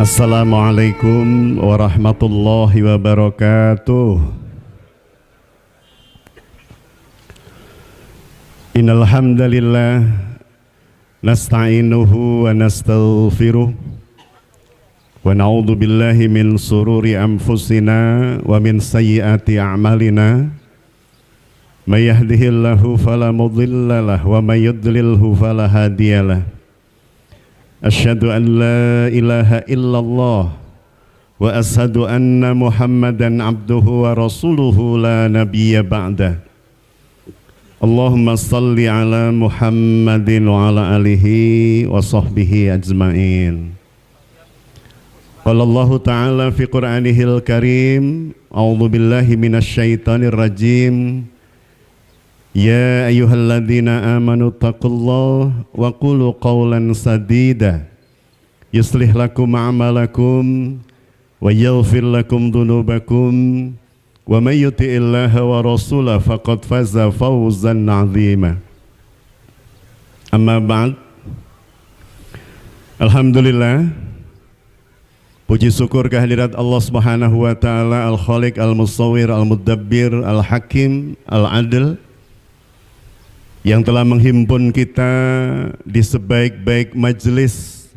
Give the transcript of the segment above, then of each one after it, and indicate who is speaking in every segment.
Speaker 1: Assalamualaikum warahmatullahi wabarakatuh. Innal hamdalillah nasta'inuhu wa nastaghfiruh wa na'udzu billahi min sururi anfusina wa min sayyiati a'malina. May yahdihillahu fala mudhillalah wa may yudlilhu fala hadiyalah. Asyhadu an la ilaha illallah wa asyhadu anna Muhammadan abduhu wa rasuluhu la nabiyya ba'dah. Allahumma salli ala Muhammadin wa ala alihi wa sahbihi ajma'in. Qala Allah ta'ala fi Qur'anihil Karim, a'udzu billahi minasy syaithanir rajim. Ya ayyuhalladzina amanu taqullaha wa qulu qawlan sadida yuslih lakum a'malakum wa yaghfir lakum dhunubakum wa may yuti'illaha wa rasulahu faqad faza fawzan 'azima. Amma ba'd. Alhamdulillah, puji syukur kehadirat Allah Subhanahu wa taala, Al-Khaliq, Al-Musawwir, Al-Mudabbir, Al-Hakim, Al-Adil, yang telah menghimpun kita di sebaik-baik majelis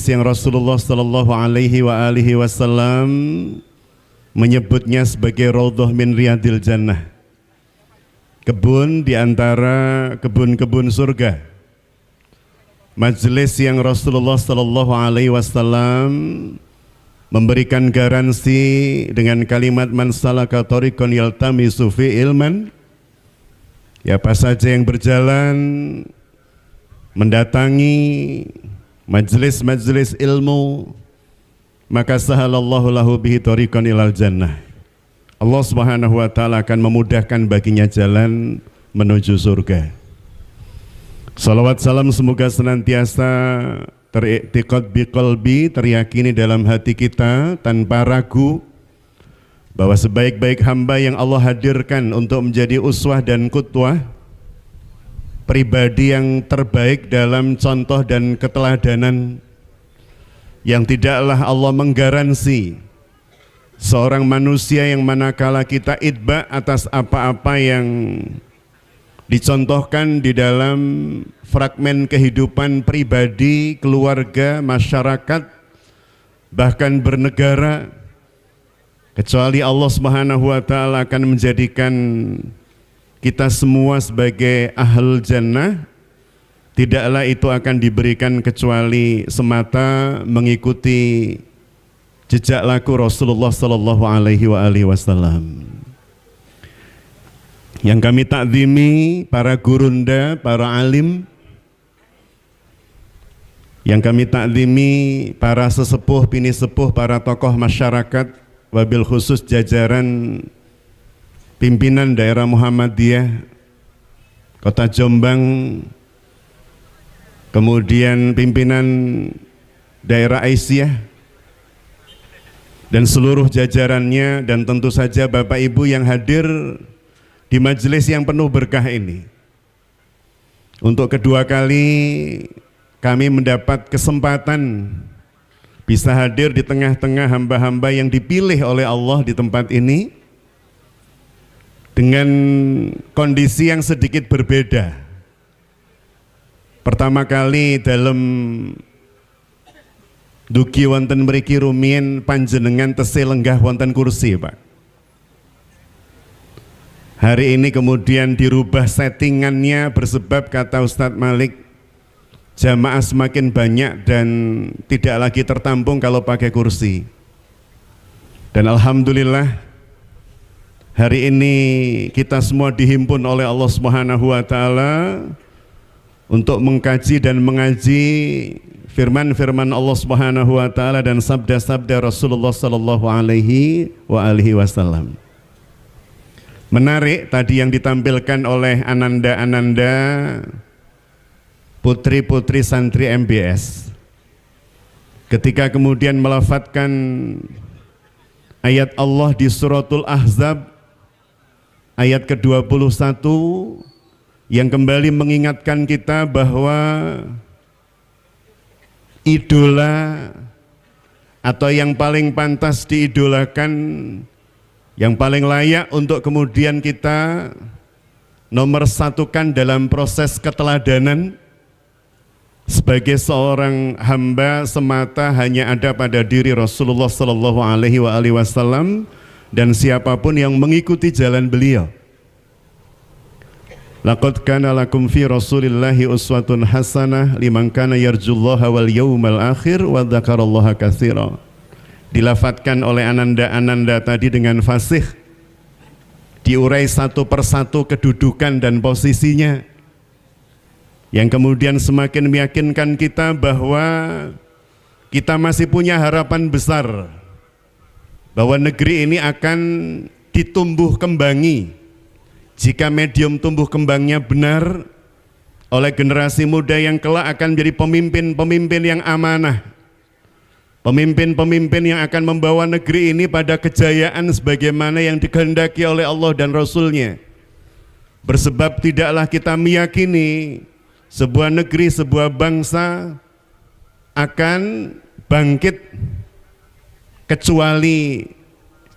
Speaker 1: yang Rasulullah sallallahu alaihi wasallam menyebutnya sebagai raudhah min riyadil jannah, kebun di antara kebun-kebun surga. Majelis yang Rasulullah sallallahu alaihi wasallam memberikan garansi dengan kalimat man salaka thariqan yaltamisu fi ilman, siapa saja yang berjalan mendatangi majelis-majelis ilmu, maka sahalallahu lahu bihi thariqan ilal jannah. Allah Subhanahu wa taala akan memudahkan baginya jalan menuju surga. Salawat salam semoga senantiasa teriktiqad biqalbi, teriyakini dalam hati kita tanpa ragu bahwa sebaik-baik hamba yang Allah hadirkan untuk menjadi uswah dan qudwah, pribadi yang terbaik dalam contoh dan keteladanan, yang tidaklah Allah menggaransi seorang manusia yang manakala kita itba atas apa-apa yang dicontohkan di dalam fragmen kehidupan pribadi, keluarga, masyarakat, bahkan bernegara, kecuali Allah Subhanahu wa taala akan menjadikan kita semua sebagai ahlul jannah. Tidaklah itu akan diberikan kecuali semata mengikuti jejak laku Rasulullah sallallahu alaihi wasallam. Yang kami takzimi para gurunda, para alim, yang kami takzimi para sesepuh, bini sepuh, para tokoh masyarakat, wabil khusus jajaran pimpinan daerah Muhammadiyah Kota Jombang, kemudian pimpinan daerah Aisyah dan seluruh jajarannya, dan tentu saja Bapak Ibu yang hadir di majelis yang penuh berkah ini. Untuk kedua kali kami mendapat kesempatan bisa hadir di tengah-tengah hamba-hamba yang dipilih oleh Allah di tempat ini dengan kondisi yang sedikit berbeda. Pertama kali dalam dugi wonten mriki rumiyin panjenengan tesih lenggah wonten kursi, Pak. Hari ini kemudian dirubah settingannya bersebab, kata Ustadz Malik, jamaah semakin banyak dan tidak lagi tertampung kalau pakai kursi. Dan alhamdulillah hari ini kita semua dihimpun oleh Allah Subhanahu wa taala untuk mengkaji dan mengaji firman-firman Allah Subhanahu wa taala dan sabda-sabda Rasulullah sallallahu alaihi wasallam. Menarik tadi yang ditampilkan oleh ananda-ananda putri-putri santri MBS ketika kemudian melafadzkan ayat Allah di suratul Ahzab ayat ke-21 yang kembali mengingatkan kita bahwa idola atau yang paling pantas diidolakan, yang paling layak untuk kemudian kita nomor satukan dalam proses keteladanan sebagai seorang hamba semata hanya ada pada diri Rasulullah Sallallahu Alaihi Wasallam dan siapapun yang mengikuti jalan beliau. Laqad kana lakum fi Rasulillahi uswatun hasanah liman kana yarjullaha wal yawmal akhir wa dzakarallaha katsira. Dilafatkan oleh ananda-ananda tadi dengan fasih, diurai satu persatu kedudukan dan posisinya, yang kemudian semakin meyakinkan kita bahwa kita masih punya harapan besar bahwa negeri ini akan ditumbuh kembangi jika medium tumbuh kembangnya benar oleh generasi muda yang kelak akan menjadi pemimpin-pemimpin yang amanah, pemimpin-pemimpin yang akan membawa negeri ini pada kejayaan sebagaimana yang dikehendaki oleh Allah dan Rasul-Nya. Bersebab tidaklah kita meyakini sebuah negeri, sebuah bangsa akan bangkit kecuali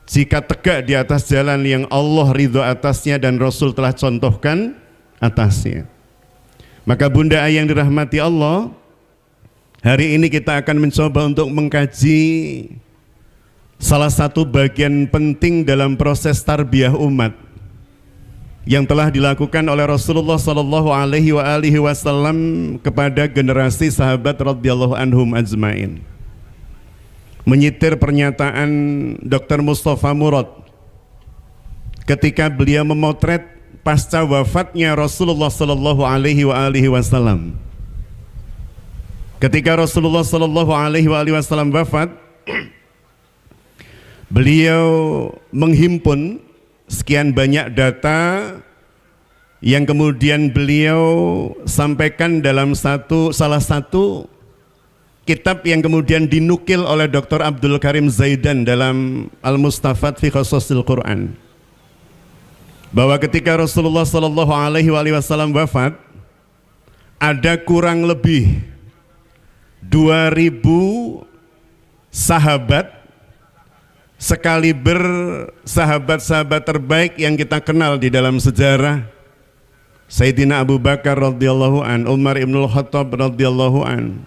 Speaker 1: jika tegak di atas jalan yang Allah ridho atasnya dan Rasul telah contohkan atasnya. Maka Bunda Ai yang dirahmati Allah, hari ini kita akan mencoba untuk mengkaji salah satu bagian penting dalam proses tarbiyah umat yang telah dilakukan oleh Rasulullah Sallallahu Alaihi Wasallam kepada generasi sahabat radhiyallahu anhum ajmain. Menyitir pernyataan Dr. Mustafa Murad ketika beliau memotret pasca wafatnya Rasulullah Sallallahu Alaihi Wasallam. Ketika Rasulullah Sallallahu Alaihi Wasallam wafat, beliau menghimpun sekian banyak data yang kemudian beliau sampaikan dalam salah satu kitab yang kemudian dinukil oleh Dr. Abdul Karim Zaidan dalam Al-Mustafad fi Qasasil Quran, bahwa ketika Rasulullah Sallallahu Alaihi Wasallam wafat, ada kurang lebih 2000 sahabat sekaliber sahabat-sahabat terbaik yang kita kenal di dalam sejarah. Sayyidina Abu Bakar radhiyallahu an, Umar ibnul Khattab radhiyallahu an,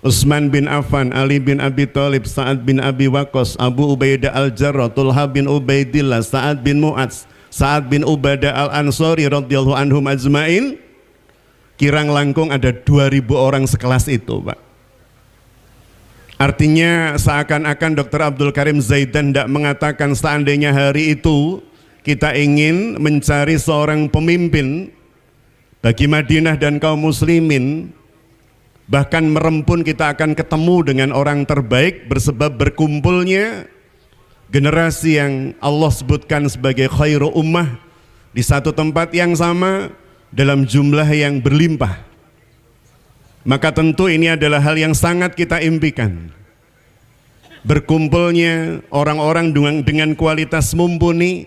Speaker 1: Utsman bin Affan, Ali bin Abi Thalib, Sa'ad bin Abi Waqqas, Abu Ubaidah al-Jarrah, Thulha bin Ubaidillah, Sa'ad bin Mu'adz, Sa'ad bin Ubadah al-Ansari radhiyallahu anhum ajmain. Kirang langkung ada 2000 orang sekelas itu, Pak. Artinya seakan-akan Dr. Abdul Karim Zaidan tidak mengatakan seandainya hari itu kita ingin mencari seorang pemimpin bagi Madinah dan kaum muslimin, bahkan merempun kita akan ketemu dengan orang terbaik bersebab berkumpulnya generasi yang Allah sebutkan sebagai khairu ummah di satu tempat yang sama dalam jumlah yang berlimpah. Maka tentu ini adalah hal yang sangat kita impikan. Berkumpulnya orang-orang dengan kualitas mumpuni,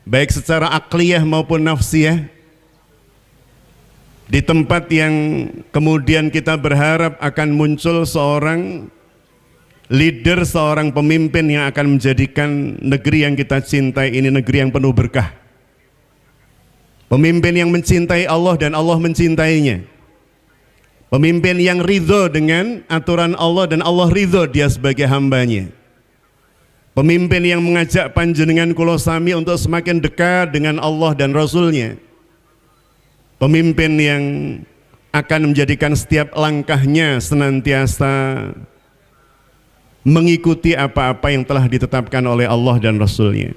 Speaker 1: baik secara akliyah maupun nafsiyah, di tempat yang kemudian kita berharap akan muncul seorang leader, seorang pemimpin yang akan menjadikan negeri yang kita cintai ini negeri yang penuh berkah. Pemimpin yang mencintai Allah dan Allah mencintainya. Pemimpin yang ridho dengan aturan Allah dan Allah ridho dia sebagai hambanya. Pemimpin yang mengajak panjenengan kula sami untuk semakin dekat dengan Allah dan Rasulnya. Pemimpin yang akan menjadikan setiap langkahnya senantiasa mengikuti apa-apa yang telah ditetapkan oleh Allah dan Rasulnya.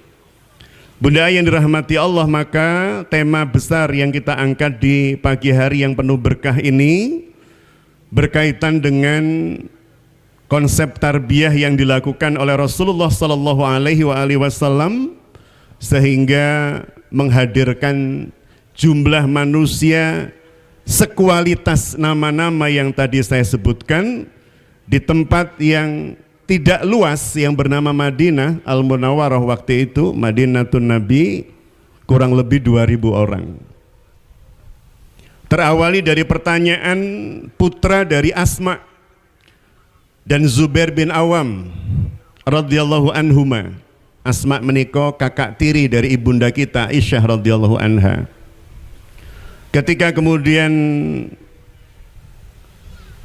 Speaker 1: Bunda yang dirahmati Allah, maka tema besar yang kita angkat di pagi hari yang penuh berkah ini berkaitan dengan konsep tarbiyah yang dilakukan oleh Rasulullah Sallallahu Alaihi Wasallam sehingga menghadirkan jumlah manusia sekualitas nama-nama yang tadi saya sebutkan di tempat yang tidak luas yang bernama Madinah Al-Munawwarah waktu itu, Madinatun Nabi, kurang lebih 2000 orang. Terawali dari pertanyaan putra dari Asma dan Zubair bin Awam radhiyallahu anhuma. Asma menika kakak tiri dari ibunda kita Aisyah radhiyallahu anha. Ketika kemudian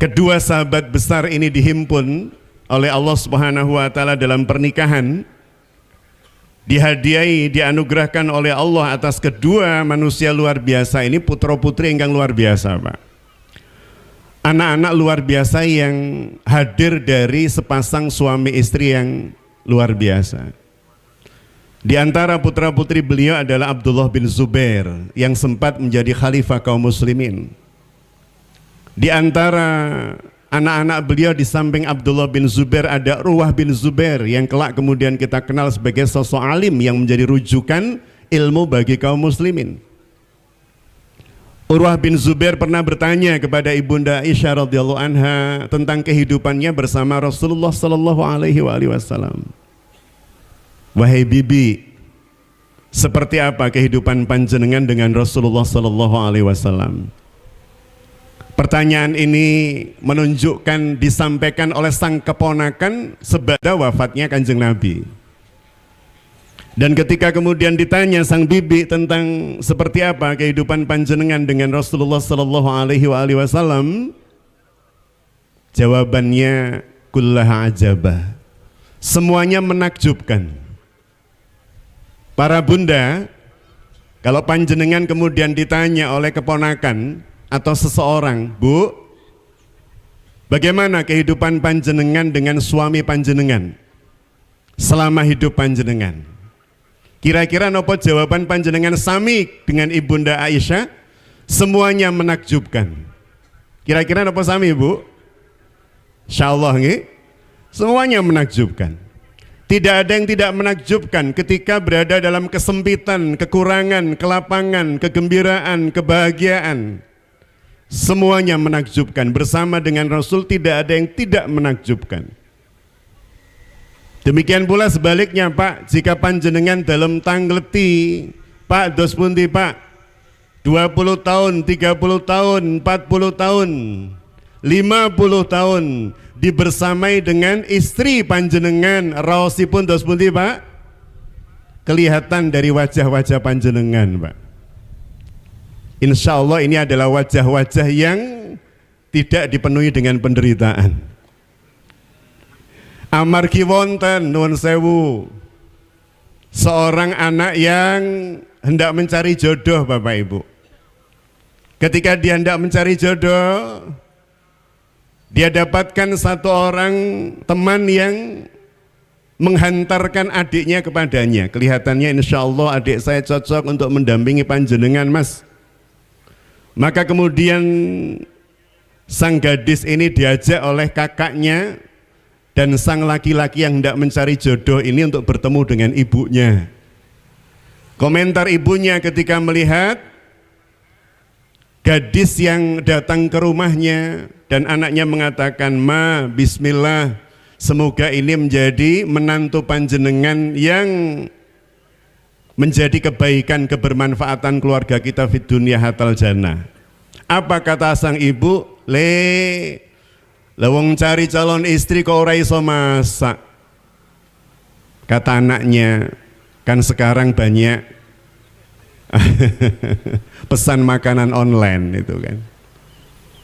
Speaker 1: kedua sahabat besar ini dihimpun oleh Allah Subhanahu wa taala dalam pernikahan, dihadiahi, dianugerahkan oleh Allah atas kedua manusia luar biasa ini, putra-putri ingkang luar biasa, Pak. Anak-anak luar biasa yang hadir dari sepasang suami istri yang luar biasa. Di antara putra-putri beliau adalah Abdullah bin Zubair yang sempat menjadi khalifah kaum muslimin. Di antara anak-anak beliau di samping Abdullah bin Zubair ada Urwah bin Zubair yang kelak kemudian kita kenal sebagai sosok alim yang menjadi rujukan ilmu bagi kaum muslimin. Urwah bin Zubair pernah bertanya kepada ibunda Aisyah radhiyallahu anha tentang kehidupannya bersama Rasulullah sallallahu alaihi wasallam. Wahai bibi, seperti apa kehidupan panjenengan dengan Rasulullah sallallahu alaihi wasallam? Pertanyaan ini menunjukkan disampaikan oleh sang keponakan sebada wafatnya Kanjeng Nabi. Dan ketika kemudian ditanya sang bibi tentang seperti apa kehidupan panjenengan dengan Rasulullah sallallahu alaihi wasallam, jawabannya kullaha ajabah. Semuanya menakjubkan. Para bunda, kalau panjenengan kemudian ditanya oleh keponakan atau seseorang, Bu, bagaimana kehidupan panjenengan dengan suami panjenengan selama hidup panjenengan? Kira-kira nopo jawaban panjenengan sami dengan ibunda Aisyah? Semuanya menakjubkan. Kira-kira nopo sami, Bu? Insyaallah nggih. Semuanya menakjubkan. Tidak ada yang tidak menakjubkan ketika berada dalam kesempitan, kekurangan, kelapangan, kegembiraan, kebahagiaan. Semuanya menakjubkan. Bersama dengan Rasul tidak ada yang tidak menakjubkan. Demikian pula sebaliknya, Pak, jika panjenengan dalam tangleti, Pak, dos pundi, Pak, 20 tahun, 30 tahun, 40 tahun, 50 tahun dibersamai dengan istri panjenengan, raosipun dos pundi, Pak? Kelihatan dari wajah-wajah panjenengan, Pak. Insya Allah ini adalah wajah-wajah yang tidak dipenuhi dengan penderitaan. Amargi wonten nuwun sewu seorang anak yang hendak mencari jodoh, Bapak Ibu. Ketika dia hendak mencari jodoh, dia dapatkan satu orang teman yang menghantarkan adiknya kepadanya. Kelihatannya insya Allah adik saya cocok untuk mendampingi panjenengan, Mas. Maka kemudian sang gadis ini diajak oleh kakaknya dan sang laki-laki yang hendak mencari jodoh ini untuk bertemu dengan ibunya. Komentar ibunya ketika melihat gadis yang datang ke rumahnya dan anaknya mengatakan, "Ma, bismillah, semoga ini menjadi menantu panjenengan yang menjadi kebaikan, kebermanfaatan keluarga kita di dunia hatal jannah." Apa kata sang ibu? Lewong cari calon istri kok ora iso masak. Kata anaknya, kan sekarang banyak pesan makanan online itu kan.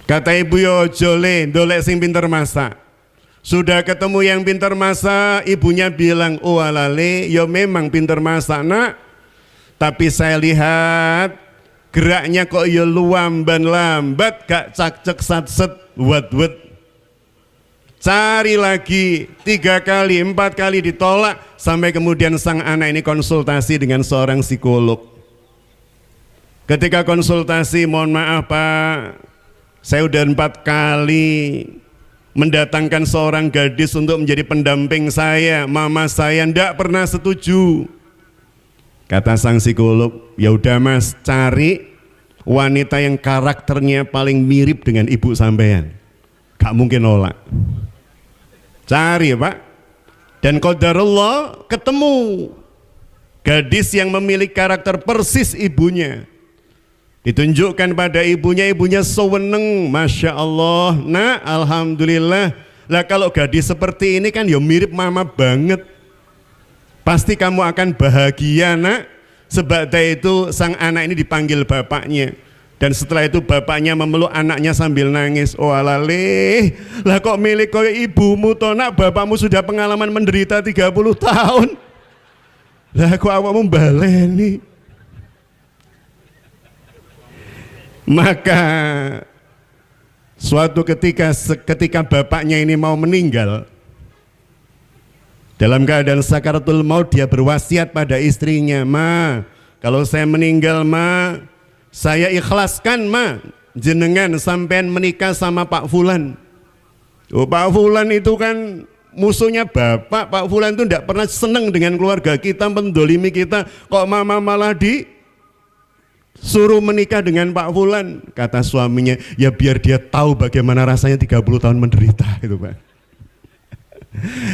Speaker 1: Kata ibu, yo jole, dolek sing pinter masak. Sudah ketemu yang pinter masak, ibunya bilang, oh alale, yo memang pinter masak nak. Tapi saya lihat geraknya kok yo lambat, gak cak-cek sat-set, wet-wet. Cari lagi 3 kali, 4 kali ditolak, sampai kemudian sang anak ini konsultasi dengan seorang psikolog. Ketika konsultasi, mohon maaf Pak, saya udah 4 kali mendatangkan seorang gadis untuk menjadi pendamping saya, mama saya ndak pernah setuju. Kata sang psikolog, ya udah Mas, cari wanita yang karakternya paling mirip dengan ibu sampean, gak mungkin nolak. Cari ya Pak. Dan qadarullah ketemu gadis yang memiliki karakter persis ibunya. Ditunjukkan pada ibunya, ibunya seweneng, Masya Allah, nah alhamdulillah Lah kalau gadis seperti ini kan ya mirip mama banget. Pasti kamu akan bahagia nak. Sebab itu sang anak ini dipanggil bapaknya. Dan setelah itu bapaknya memeluk anaknya sambil nangis. Oh alaleh, lah kok milik kau ibumu toh nak, bapakmu sudah pengalaman menderita 30 tahun. Lah kok awakmu baleni. Maka suatu ketika bapaknya ini mau meninggal, dalam keadaan sakaratul maut, dia berwasiat pada istrinya, "Ma, kalau saya meninggal, Ma, saya ikhlaskan, Ma, jenengan sampean menikah sama Pak Fulan." Oh, Pak Fulan itu kan musuhnya bapak. Pak Fulan itu tidak pernah senang dengan keluarga kita, mendolimi kita. Kok mama malah suruh menikah dengan Pak Fulan? Kata suaminya, ya biar dia tahu bagaimana rasanya 30 tahun menderita itu, Pak.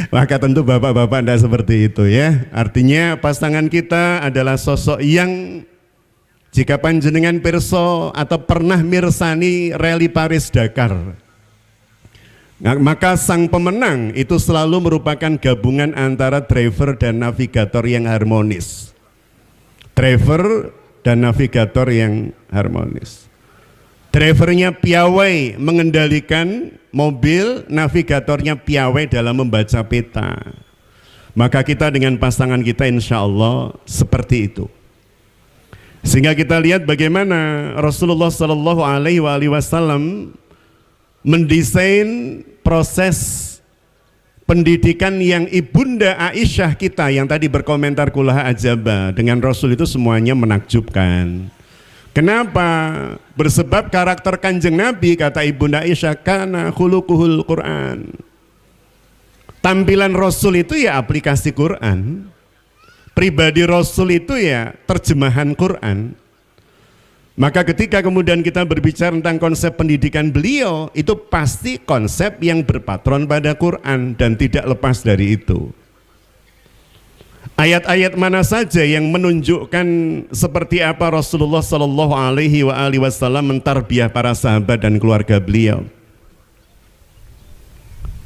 Speaker 1: Maka tentu bapak-bapak tidak seperti itu ya. Artinya pasangan kita adalah sosok yang jika panjenengan pirsa atau pernah mirsani rally Paris Dakar, maka sang pemenang itu selalu merupakan gabungan antara driver dan navigator yang harmonis. Driver dan navigator yang harmonis. Drivernya piawai mengendalikan mobil, navigatornya piawai dalam membaca peta. Maka kita dengan pasangan kita insya Allah seperti itu. Sehingga kita lihat bagaimana Rasulullah Shallallahu Alaihi Wasallam mendesain proses pendidikan yang ibunda Aisyah kita yang tadi berkomentar kulah ajaba dengan Rasul itu semuanya menakjubkan. Kenapa? Bersebab karakter kanjeng Nabi, kata ibunda Aisyah, kana khuluquhul Quran. Tampilan Rasul itu ya aplikasi Quran. Pribadi Rasul itu ya terjemahan Quran. Maka ketika kemudian kita berbicara tentang konsep pendidikan beliau, itu pasti konsep yang berpatron pada Quran dan tidak lepas dari itu. Ayat-ayat mana saja yang menunjukkan seperti apa Rasulullah Shallallahu Alaihi Wasallam mentarbiyah para sahabat dan keluarga beliau.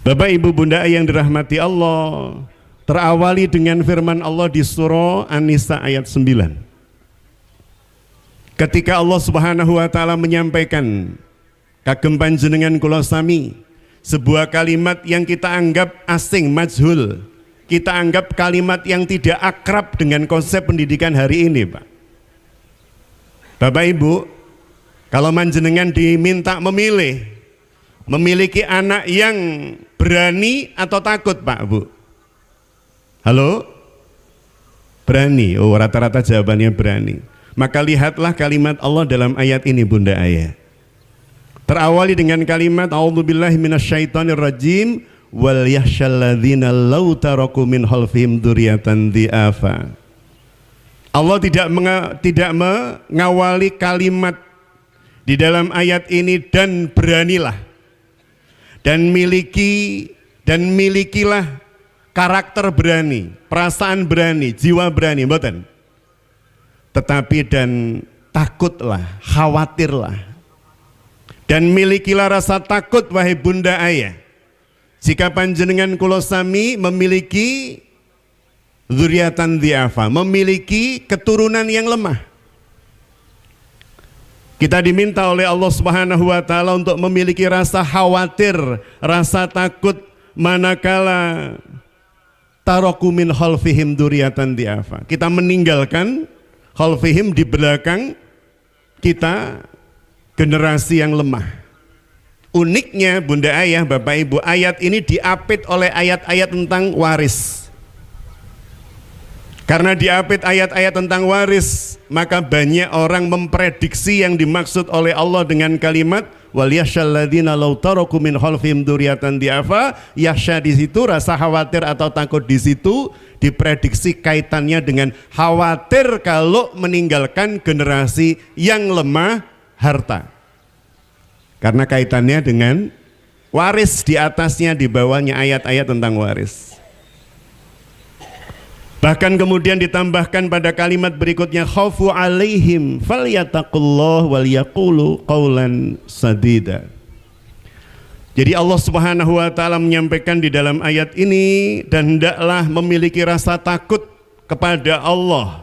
Speaker 1: Bapak Ibu Bunda yang dirahmati Allah, terawali dengan firman Allah di surah An-Nisa ayat 9. Ketika Allah Subhanahu wa taala menyampaikan kagem panjenengan kula sami sebuah kalimat yang kita anggap asing, majhul, kita anggap kalimat yang tidak akrab dengan konsep pendidikan hari ini, Pak. Bapak Ibu, kalau panjenengan diminta memilih, memiliki anak yang berani atau takut, Pak, Bu? Halo? Berani. Oh, rata-rata jawabannya berani. Maka lihatlah kalimat Allah dalam ayat ini, Bunda Ayah. Terawali dengan kalimat a'udzubillahi minasyaitonirrajim wal yakhshalladzina law taraku min khalfihim dzurriyyatan dhi'afa. Allah tidak mengawali kalimat di dalam ayat ini dan beranilah dan milikilah karakter berani, perasaan berani, jiwa berani, mboten. Tetapi dan takutlah, khawatirlah, dan milikilah rasa takut wahai Bunda Ayah, jika panjenengan kula sami memiliki dzurriatan dhi'afa, memiliki keturunan yang lemah. Kita diminta oleh Allah Subhanahu wa taala untuk memiliki rasa khawatir, rasa takut manakala taraku min khalfihim dzurriatan dhi'afa. Kita meninggalkan khalfihim di belakang kita generasi yang lemah. Uniknya Bunda Ayah, Bapak Ibu, ayat ini diapit oleh ayat-ayat tentang waris. Karena diapit ayat-ayat tentang waris, maka banyak orang memprediksi yang dimaksud oleh Allah dengan kalimat wal yakhshalladzina law taraku min khalfihim dzurriatan dhi'afa. Yakhsha di situ rasa khawatir atau takut, di situ diprediksi kaitannya dengan khawatir kalau meninggalkan generasi yang lemah harta. Karena kaitannya dengan waris, di atasnya, di bawahnya ayat-ayat tentang waris. Bahkan kemudian ditambahkan pada kalimat berikutnya khaufu alaihim falyattaqullah wal yaqulu qaulan sadida. Jadi Allah Subhanahu wa taala menyampaikan di dalam ayat ini, dan hendaklah memiliki rasa takut kepada Allah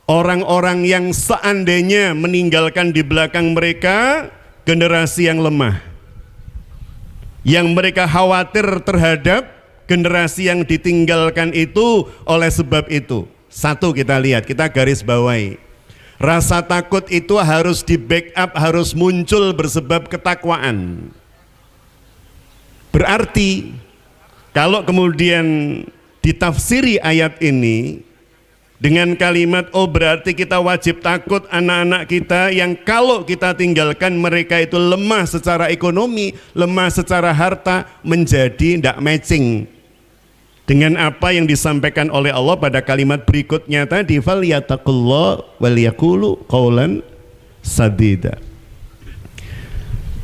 Speaker 1: orang-orang yang seandainya meninggalkan di belakang mereka generasi yang lemah, yang mereka khawatir terhadap generasi yang ditinggalkan itu. Oleh sebab itu, satu kita lihat, kita garis bawahi, rasa takut itu harus di backup, harus muncul bersebab ketakwaan. Berarti kalau kemudian ditafsiri ayat ini dengan kalimat, oh berarti kita wajib takut anak-anak kita yang kalau kita tinggalkan mereka itu lemah secara ekonomi, lemah secara harta, menjadi tidak matching dengan apa yang disampaikan oleh Allah pada kalimat berikutnya tadi, falyattaqullah walyaqulu qaulan sadida.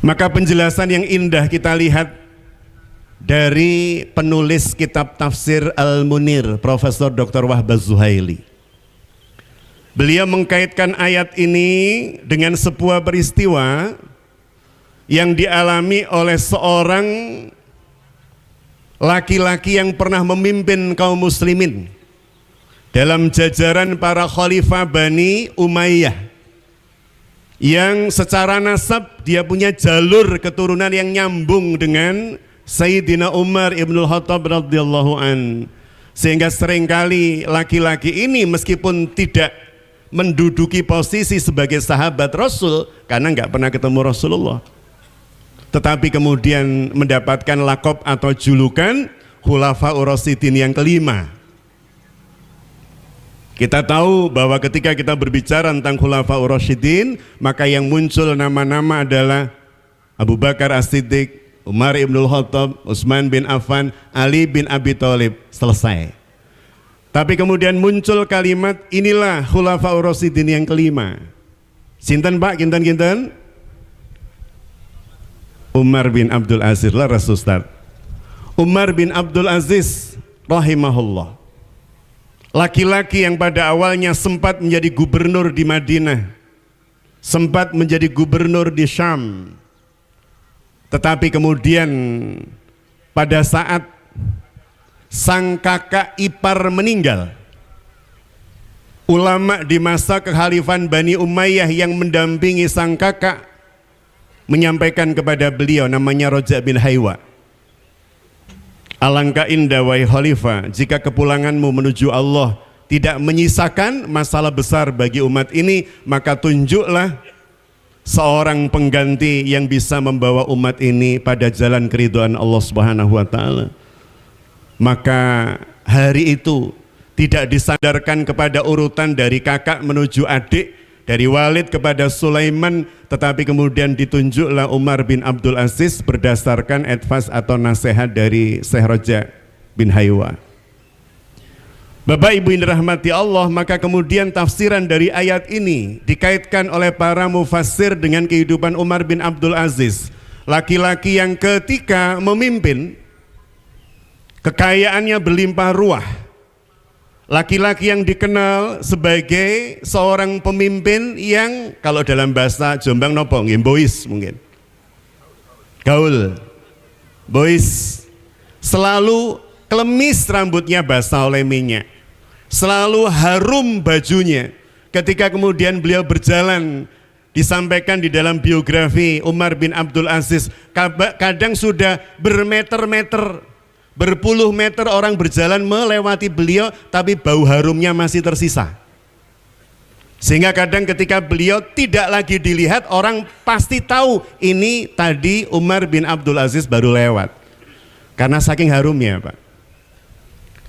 Speaker 1: Maka penjelasan yang indah kita lihat dari penulis kitab tafsir Al-Munir, Profesor Dr. Wahbah Zuhaili. Beliau mengkaitkan ayat ini dengan sebuah peristiwa yang dialami oleh seorang laki-laki yang pernah memimpin kaum muslimin dalam jajaran para khalifah Bani Umayyah, yang secara nasab dia punya jalur keturunan yang nyambung dengan Sayyidina Umar ibnul Khattab radhiyallahu an, sehingga seringkali laki-laki ini meskipun tidak menduduki posisi sebagai sahabat Rasul karena nggak pernah ketemu Rasulullah, tetapi kemudian mendapatkan lakop atau julukan Khulafaur Rasyidin yang kelima. Kita tahu bahwa ketika kita berbicara tentang Khulafaur Rasyidin, maka yang muncul nama-nama adalah Abu Bakar As-Siddiq, Umar ibnul Khattab, Utsman bin Affan, Ali bin Abi Thalib, selesai. Tapi kemudian muncul kalimat, inilah Khulafaur Rasyidin yang kelima. Sinten Pak, kinten-kinten? Umar bin Abdul Aziz lah Rasulullah. Umar bin Abdul Aziz rahimahullah, laki-laki yang pada awalnya sempat menjadi gubernur di Madinah, sempat menjadi gubernur di Syam, tetapi kemudian pada saat sang kakak ipar meninggal, ulama di masa kekhalifahan Bani Umayyah yang mendampingi sang kakak menyampaikan kepada beliau, namanya Roja bin Haywa, alangkah indah wahai khalifah jika kepulanganmu menuju Allah tidak menyisakan masalah besar bagi umat ini, maka tunjuklah seorang pengganti yang bisa membawa umat ini pada jalan keridhaan Allah Subhanahu wa taala. Maka hari itu tidak disandarkan kepada urutan dari kakak menuju adik, dari Walid kepada Sulaiman, tetapi kemudian ditunjuklah Umar bin Abdul Aziz berdasarkan advice atau nasihat dari Syekh Roja bin Haywa. Bapak Ibu yang dirahmati Allah, maka kemudian tafsiran dari ayat ini dikaitkan oleh para mufassir dengan kehidupan Umar bin Abdul Aziz, laki-laki yang ketika memimpin kekayaannya berlimpah ruah, laki-laki yang dikenal sebagai seorang pemimpin yang kalau dalam bahasa Jombang nopo nggih, bois, mungkin gaul, bois, selalu klemis rambutnya basah oleh minyak, selalu harum bajunya. Ketika kemudian beliau berjalan, disampaikan di dalam biografi Umar bin Abdul Aziz, kadang sudah bermeter-meter, berpuluh meter orang berjalan melewati beliau, tapi bau harumnya masih tersisa. Sehingga kadang ketika beliau tidak lagi dilihat, orang pasti tahu ini tadi Umar bin Abdul Aziz baru lewat, karena saking harumnya Pak.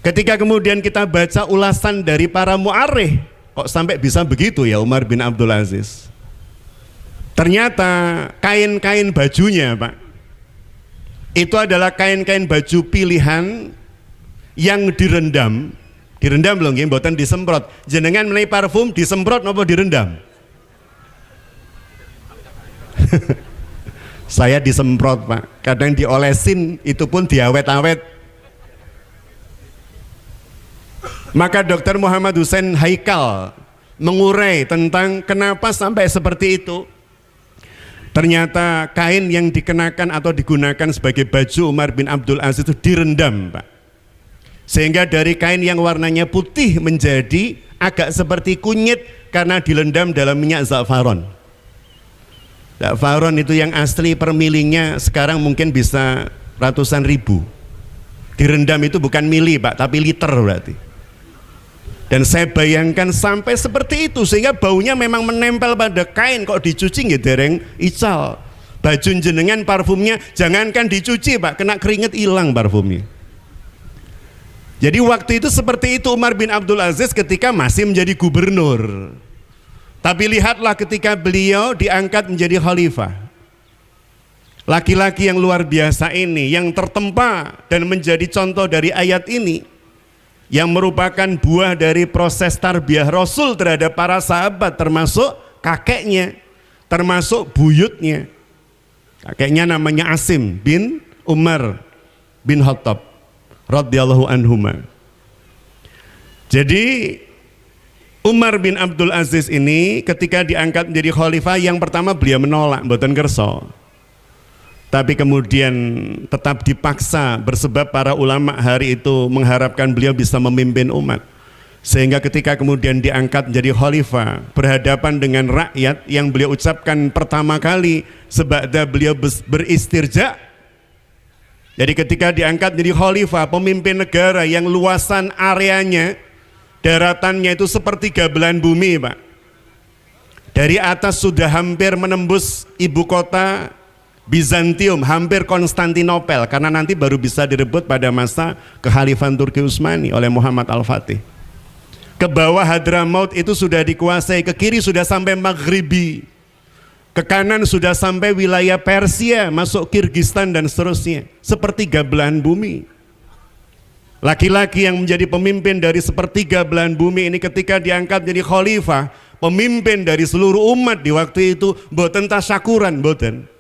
Speaker 1: Ketika kemudian kita baca ulasan dari para mu'arrikh, kok sampai bisa begitu ya Umar bin Abdul Aziz? Ternyata kain-kain bajunya Pak, itu adalah kain-kain baju pilihan yang direndam belum nggih, mboten disemprot. Jenengan menehi parfum disemprot napa direndam? Saya disemprot Pak, kadang diolesin, itu pun diawet-awet. Maka Dr. Muhammad Hussein Haikal mengurai tentang kenapa sampai seperti itu. Ternyata kain yang dikenakan atau digunakan sebagai baju Umar bin Abdul Aziz itu direndam, Pak. Sehingga dari kain yang warnanya putih menjadi agak seperti kunyit karena dilendam dalam minyak zafaron. Zafaron itu yang asli per milinya sekarang mungkin bisa ratusan ribu. Direndam itu bukan mili, Pak, tapi liter berarti. Dan saya bayangkan sampai seperti itu sehingga baunya memang menempel pada kain, kok dicuci nggih dereng ical. Baju jenengan parfumnya jangankan dicuci, Pak, kena keringet hilang parfumnya. Jadi waktu itu seperti itu Umar bin Abdul Aziz ketika masih menjadi gubernur. Tapi lihatlah ketika beliau diangkat menjadi khalifah. Laki-laki yang luar biasa ini yang tertempa dan menjadi contoh dari ayat ini, yang merupakan buah dari proses tarbiyah Rasul terhadap para sahabat, termasuk kakeknya, termasuk buyutnya. Kakeknya namanya Asim bin Umar bin Khattab radhiyallahu anhuma. Jadi Umar bin Abdul Aziz ini ketika diangkat menjadi khalifah, yang pertama beliau menolak, mboten kersa. Tapi kemudian tetap dipaksa bersebab para ulama hari itu mengharapkan beliau bisa memimpin umat. Sehingga ketika kemudian diangkat menjadi khalifah berhadapan dengan rakyat, yang beliau ucapkan pertama kali sebada beliau beristirja. Jadi ketika diangkat menjadi khalifah, pemimpin negara yang luasan areanya, daratannya itu sepertiga belahan bumi, Pak. Dari atas sudah hampir menembus ibu kota Bizantium, hampir Konstantinopel, karena nanti baru bisa direbut pada masa kekhalifahan Turki Utsmani oleh Muhammad Al-Fatih. Ke bawah Hadramaut itu sudah dikuasai, ke kiri sudah sampai Maghribi, ke kanan sudah sampai wilayah Persia, masuk Kirgistan dan seterusnya, sepertiga belahan bumi. Laki-laki yang menjadi pemimpin dari sepertiga belahan bumi ini ketika diangkat jadi khalifah, pemimpin dari seluruh umat di waktu itu, boten tasyakuran, boten.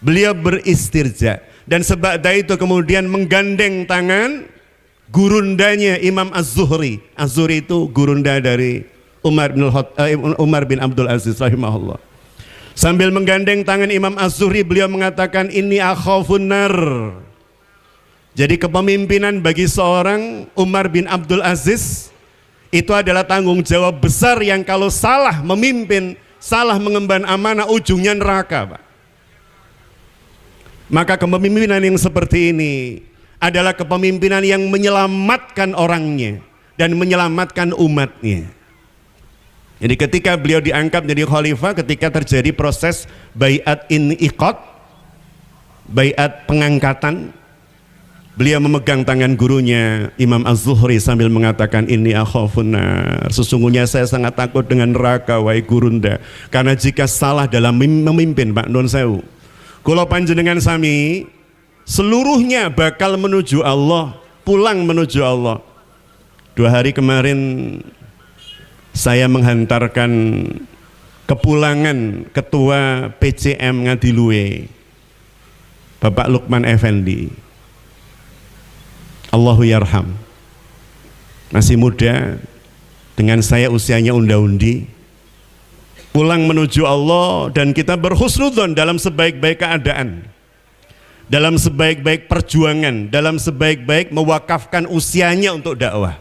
Speaker 1: Beliau beristirja, dan sebada itu kemudian menggandeng tangan gurundanya Imam Az-Zuhri. Az-Zuhri itu gurunda dari Umar bin Abdul Aziz rahimahullah. Sambil menggandeng tangan Imam Az-Zuhri, beliau mengatakan, ini akhafun nar. Jadi kepemimpinan bagi seorang Umar bin Abdul Aziz itu adalah tanggung jawab besar yang kalau salah memimpin, salah mengemban amanah, ujungnya neraka, Pak. Maka kepemimpinan yang seperti ini adalah kepemimpinan yang menyelamatkan orangnya dan menyelamatkan umatnya. Jadi ketika beliau diangkat menjadi khalifah, ketika terjadi proses baiat iniqad, baiat pengangkatan, beliau memegang tangan gurunya Imam Az-Zuhri sambil mengatakan, ini akhafun nar, sesungguhnya saya sangat takut dengan neraka wahai gurunda, karena jika salah dalam memimpin, Pak Nun Sewu, kula panjenengan sami seluruhnya bakal menuju Allah, pulang menuju Allah. 2 hari kemarin saya menghantarkan kepulangan Ketua PCM Ngadiluwe, Bapak Lukman Effendi. Allahu yarham. Masih muda, dengan saya usianya unda-undi. Pulang menuju Allah, dan kita berhusnudzon dalam sebaik-baik keadaan, dalam sebaik-baik perjuangan, dalam sebaik-baik mewakafkan usianya untuk dakwah.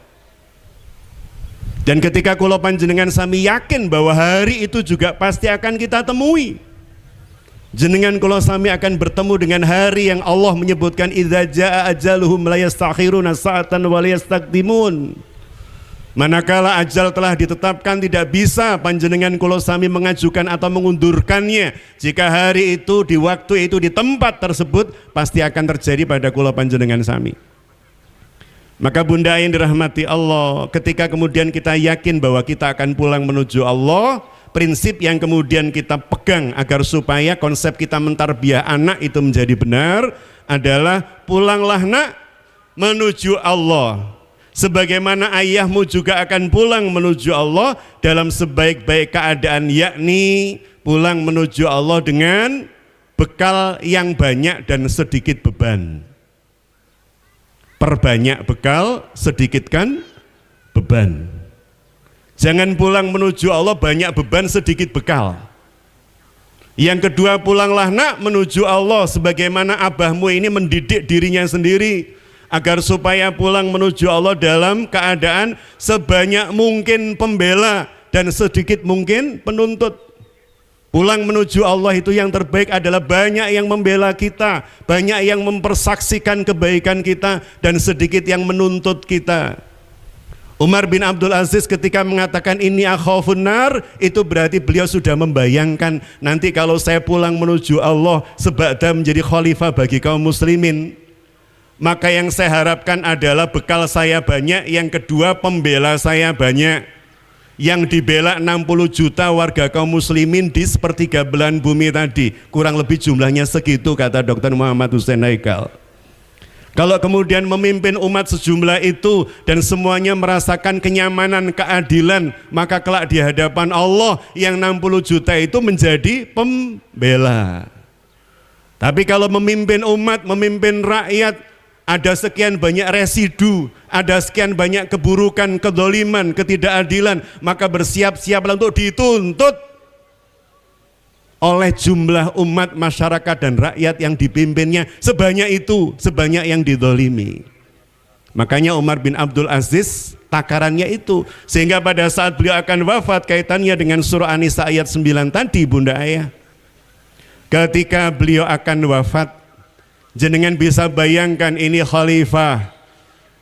Speaker 1: Dan ketika kula panjenengan sami yakin bahwa hari itu juga pasti akan kita temui, jenengan kula sami akan bertemu dengan hari yang Allah menyebutkan, idza jaa ajaluhum la yastakhiruna sa'atan wa la yastaqdimun. Manakala ajal telah ditetapkan, tidak bisa panjenengan kula sami mengajukan atau mengundurkannya. Jika hari itu, di waktu itu, di tempat tersebut pasti akan terjadi pada kula panjenengan sami. Maka bunda yang dirahmati Allah, ketika kemudian kita yakin bahwa kita akan pulang menuju Allah, prinsip yang kemudian kita pegang agar supaya konsep kita mentarbiah anak itu menjadi benar adalah, pulanglah nak menuju Allah, sebagaimana ayahmu juga akan pulang menuju Allah dalam sebaik-baik keadaan, yakni pulang menuju Allah dengan bekal yang banyak dan sedikit beban. Perbanyak bekal, sedikitkan beban. Jangan pulang menuju Allah banyak beban sedikit bekal. Yang kedua, pulanglah nak menuju Allah sebagaimana abahmu ini mendidik dirinya sendiri agar supaya pulang menuju Allah dalam keadaan sebanyak mungkin pembela dan sedikit mungkin penuntut. Pulang menuju Allah itu yang terbaik adalah banyak yang membela kita, banyak yang mempersaksikan kebaikan kita, dan sedikit yang menuntut kita. Umar bin Abdul Aziz ketika mengatakan ini akhafun nar, itu berarti beliau sudah membayangkan nanti kalau saya pulang menuju Allah sebagda menjadi khalifah bagi kaum muslimin, maka yang saya harapkan adalah bekal saya banyak, yang kedua pembela saya banyak, yang dibela 60 juta warga kaum muslimin di sepertiga belahan bumi tadi, kurang lebih jumlahnya segitu kata Dr. Muhammad Hussein Haikal. Kalau kemudian memimpin umat sejumlah itu dan semuanya merasakan kenyamanan, keadilan, maka kelak di hadapan Allah yang 60 juta itu menjadi pembela. Tapi kalau memimpin umat, memimpin rakyat, ada sekian banyak residu, ada sekian banyak keburukan, kedzaliman, ketidakadilan, maka bersiap-siaplah untuk dituntut oleh jumlah umat, masyarakat dan rakyat yang dipimpinnya sebanyak itu, sebanyak yang dizalimi. Makanya Umar bin Abdul Aziz takarannya itu, sehingga pada saat beliau akan wafat, kaitannya dengan surah An-Nisa ayat 9 tadi Bunda Ayah, ketika beliau akan wafat, jenengan bisa bayangkan ini khalifah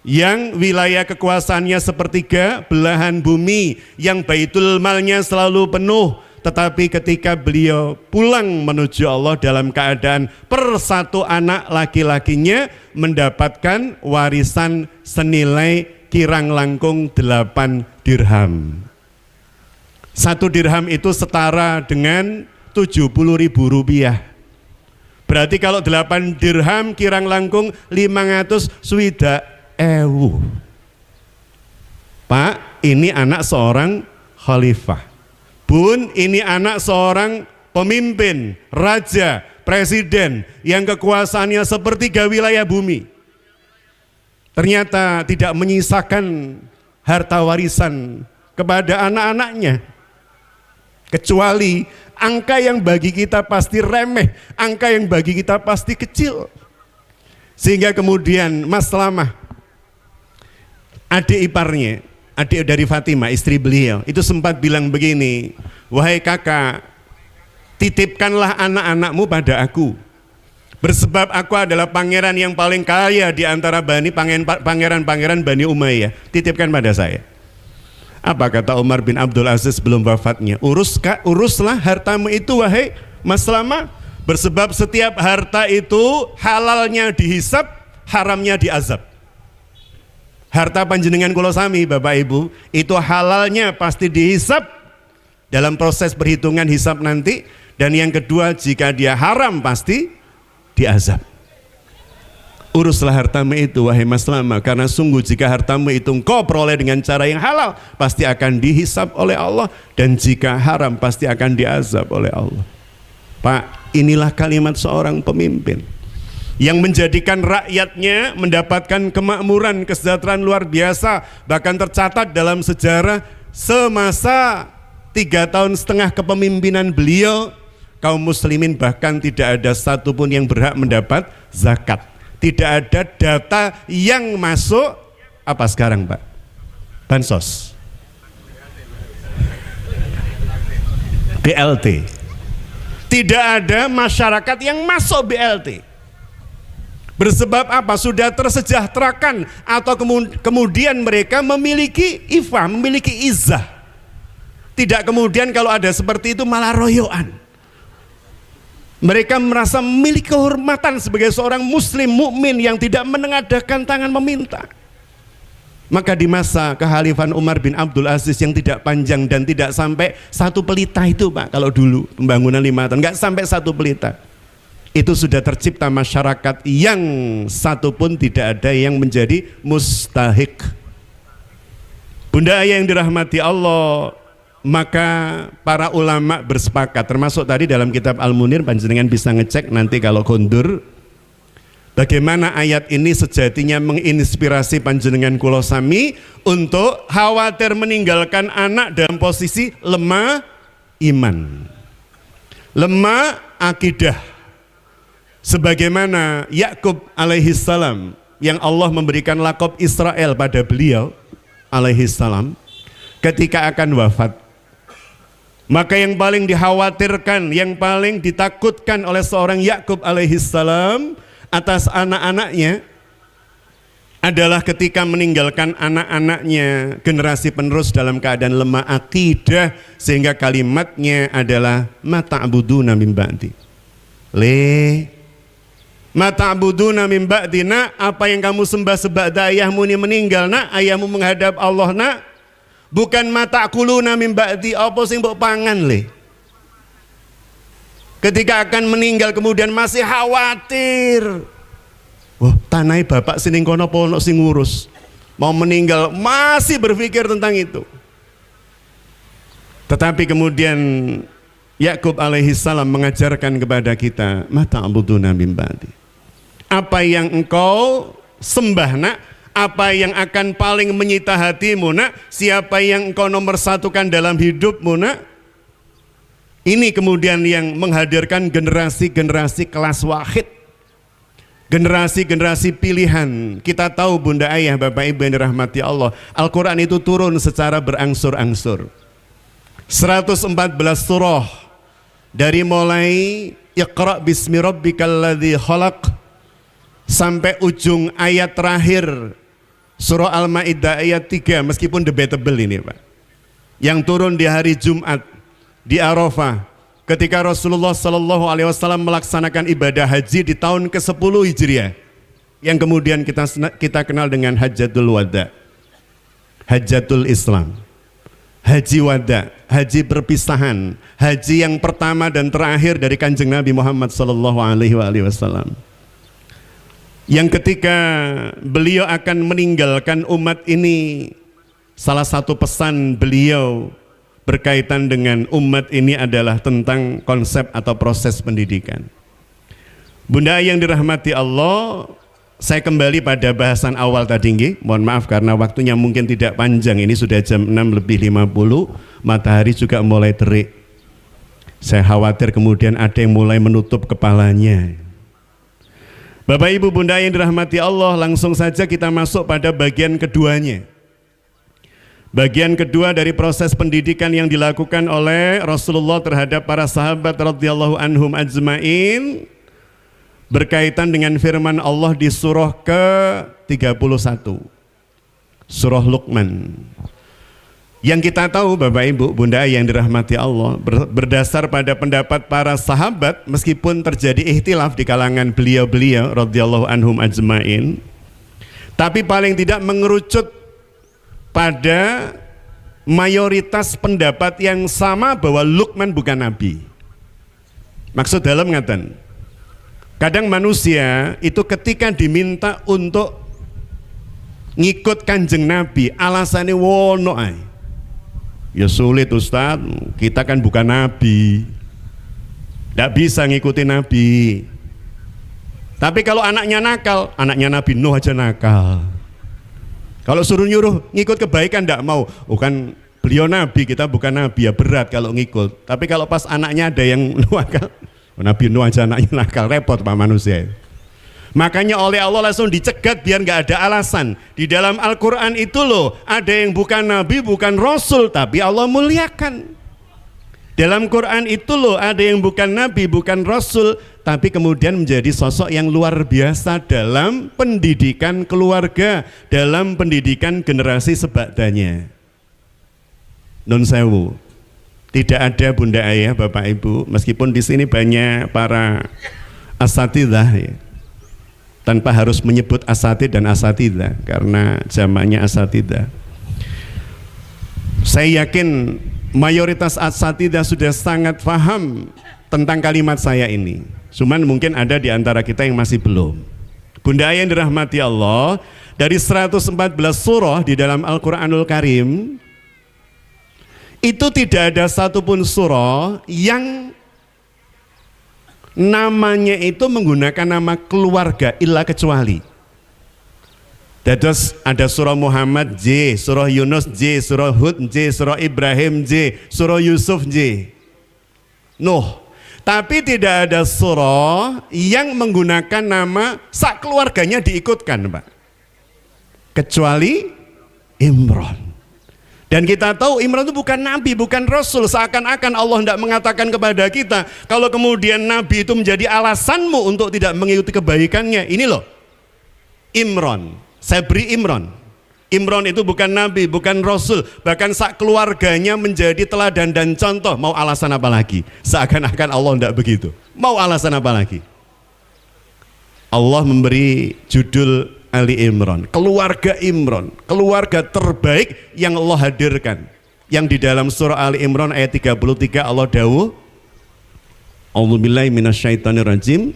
Speaker 1: yang wilayah kekuasaannya sepertiga belahan bumi, yang baitul malnya selalu penuh, tetapi ketika beliau pulang menuju Allah dalam keadaan per satu anak laki-lakinya mendapatkan warisan senilai kirang langkung 8 dirham. 1 dirham itu setara dengan 70.000 rupiah. Berarti kalau 8 dirham kirang langkung 500 swida ewu. Pak, ini anak seorang khalifah. Bun, ini anak seorang pemimpin, raja, presiden yang kekuasaannya sepertiga wilayah bumi. Ternyata tidak menyisakan harta warisan kepada anak-anaknya, kecuali angka yang bagi kita pasti remeh, angka yang bagi kita pasti kecil. Sehingga kemudian Mas Lamah, adik iparnya, adik dari Fatimah, istri beliau, itu sempat bilang begini, wahai kakak, titipkanlah anak-anakmu pada aku, bersebab aku adalah pangeran yang paling kaya di antara pangeran-pangeran Bani Umayyah, titipkan pada saya. Apa kata Umar bin Abdul Aziz belum wafatnya? Uruslah hartamu itu wahai Mas Lama, bersebab setiap harta itu halalnya dihisab, haramnya diazab. Harta panjenengan kula sami Bapak Ibu, itu halalnya pasti dihisab dalam proses perhitungan hisab nanti, dan yang kedua jika dia haram pasti diazab. Uruslah hartamu itu wahai Mas Lama, karena sungguh jika hartamu itu engkau peroleh dengan cara yang halal pasti akan dihisab oleh Allah, dan jika haram pasti akan diazab oleh Allah. Pak, inilah kalimat seorang pemimpin yang menjadikan rakyatnya mendapatkan kemakmuran, kesejahteraan luar biasa. Bahkan tercatat dalam sejarah semasa 3,5 tahun kepemimpinan beliau, kaum muslimin bahkan tidak ada satupun yang berhak mendapat zakat. Tidak ada data yang masuk apa sekarang Pak? Bansos, BLT. Tidak ada masyarakat yang masuk BLT. Bersebab apa? Sudah tersejahterakan, atau kemudian mereka memiliki ifah, memiliki izzah. Tidak kemudian kalau ada seperti itu malah royoan. Mereka merasa memiliki kehormatan sebagai seorang muslim mukmin yang tidak menengadahkan tangan meminta. Maka di masa kehalifan Umar bin Abdul Aziz yang tidak panjang dan tidak sampai 1 pelita itu Pak, kalau dulu pembangunan 5 tahun nggak sampai 1 pelita, itu sudah tercipta masyarakat yang satu pun tidak ada yang menjadi mustahik. Bunda Ayah yang dirahmati Allah, maka para ulama bersepakat, termasuk tadi dalam kitab Al-Munir, panjenengan bisa ngecek nanti kalau kondur, bagaimana ayat ini sejatinya menginspirasi panjenengan kula sami untuk khawatir meninggalkan anak dalam posisi lemah iman. lemah akidah. Sebagaimana Yakub alaihi salam yang Allah memberikan lakop Israel pada beliau alaihi salam ketika akan wafat. Maka yang paling dikhawatirkan, yang paling ditakutkan oleh seorang Yakub alaihi salam atas anak-anaknya adalah ketika meninggalkan anak-anaknya generasi penerus dalam keadaan lemah akidah, sehingga kalimatnya adalah ma ta'buduna min ba'di. Ma ta'buduna min ba'di, nak, apa yang kamu sembah sebada ayahmu ini meninggal, nak, ayahmu menghadap Allah, nak. Bukan ma ta'kuluna min ba'di, apa sing mbok pangan le. Ketika akan meninggal kemudian masih khawatir. Wah, tanai bapak sini kono pono sing ngurus. Mau meninggal masih berpikir tentang itu. Tetapi kemudian Yakub alaihi salam mengajarkan kepada kita, ma ta'buduna min ba'di. Apa yang engkau sembah, nak, apa yang akan paling menyita hatimu, nak, siapa yang engkau nomor satukan dalam hidupmu, nak. Ini kemudian yang menghadirkan generasi-generasi kelas wahid, generasi-generasi pilihan. Kita tahu Bunda Ayah, Bapak Ibu yang dirahmati Allah, Al-Quran itu turun secara berangsur-angsur. 114 surah, dari mulai Iqra bismi rabbikal ladzi khalaq sampai ujung ayat terakhir surah Al-Maidah ayat 3, meskipun debatable ini Pak, yang turun di hari Jumat di Arafah ketika Rasulullah SAW melaksanakan ibadah haji di tahun ke-10 Hijriah, yang kemudian kita kenal dengan Hajjatul Wada, Hajjatul Islam, haji wada, haji perpisahan, haji yang pertama dan terakhir dari Kanjeng Nabi Muhammad SAW. Yang ketika beliau akan meninggalkan umat ini, salah satu pesan beliau berkaitan dengan umat ini adalah tentang konsep atau proses pendidikan. Bunda yang dirahmati Allah, saya kembali pada bahasan awal tadi nggih. Mohon maaf karena waktunya mungkin tidak panjang, ini sudah jam 6:50, matahari juga mulai terik. Saya khawatir kemudian ada yang mulai menutup kepalanya. Bapak Ibu Bunda yang dirahmati Allah, langsung saja kita masuk pada bagian keduanya. Bagian kedua dari proses pendidikan yang dilakukan oleh Rasulullah terhadap para sahabat radhiyallahu anhum ajmain, berkaitan dengan firman Allah di surah ke-31, surah Luqman. Yang kita tahu Bapak Ibu Bunda yang dirahmati Allah, berdasar pada pendapat para sahabat, meskipun terjadi ikhtilaf di kalangan beliau-beliau radhiyallahu anhum ajmain, tapi paling tidak mengerucut pada mayoritas pendapat yang sama bahwa Luqman bukan nabi. Maksud dalam ngaten, kadang manusia itu ketika diminta untuk ngikut Kanjeng Nabi, alasannya wono ay. Ya sulit Ustaz, kita kan bukan nabi, tidak bisa ngikuti nabi. Tapi kalau anaknya nakal, anaknya Nabi Nuh aja nakal. Kalau suruh nyuruh ngikut kebaikan tidak mau. Oh kan beliau nabi, kita bukan nabi, ya berat kalau ngikut. Tapi kalau pas anaknya ada yang nakal, oh, Nabi Nuh aja anaknya nakal, repot Pak manusia. Makanya oleh Allah langsung dicegat biar nggak ada alasan. Di dalam Al-Quran itu loh, ada yang bukan nabi, bukan rasul, tapi Allah muliakan. Dalam Quran itu loh, ada yang bukan nabi, bukan rasul, tapi kemudian menjadi sosok yang luar biasa dalam pendidikan keluarga, dalam pendidikan generasi sebagainya. Nun sewu, tidak ada Bunda Ayah, Bapak Ibu, meskipun di sini banyak para asatidzah ya, tanpa harus menyebut asatid dan asatidzah karena jamaknya asatidzah. Saya yakin mayoritas asatidzah sudah sangat paham tentang kalimat saya ini. Cuman mungkin ada di antara kita yang masih belum. Bunda yang dirahmati Allah, dari 114 surah di dalam Al-Quranul Karim, itu tidak ada satupun surah yang namanya itu menggunakan nama keluarga illa kecuali. Terus ada surah Muhammad J, surah Yunus J, surah Hud J, surah Ibrahim J, surah Yusuf J, Nuh. Tapi tidak ada surah yang menggunakan nama sak keluarganya diikutkan, Pak. Kecuali Imran. Dan kita tahu Imran itu bukan nabi, bukan rasul. Seakan-akan Allah tidak mengatakan kepada kita, kalau kemudian nabi itu menjadi alasanmu untuk tidak mengikuti kebaikannya. Ini loh, Imran, saya beri Imran. Imran itu bukan nabi, bukan rasul. Bahkan sak keluarganya menjadi teladan dan contoh. Mau alasan apa lagi? Seakan-akan Allah tidak begitu. Mau alasan apa lagi? Allah memberi judul Ali Imran, keluarga Imran, keluarga terbaik yang Allah hadirkan. Yang di dalam surah Ali Imran ayat 33 Allah dawuh, A'udzubillahi minasyaitonirrajim,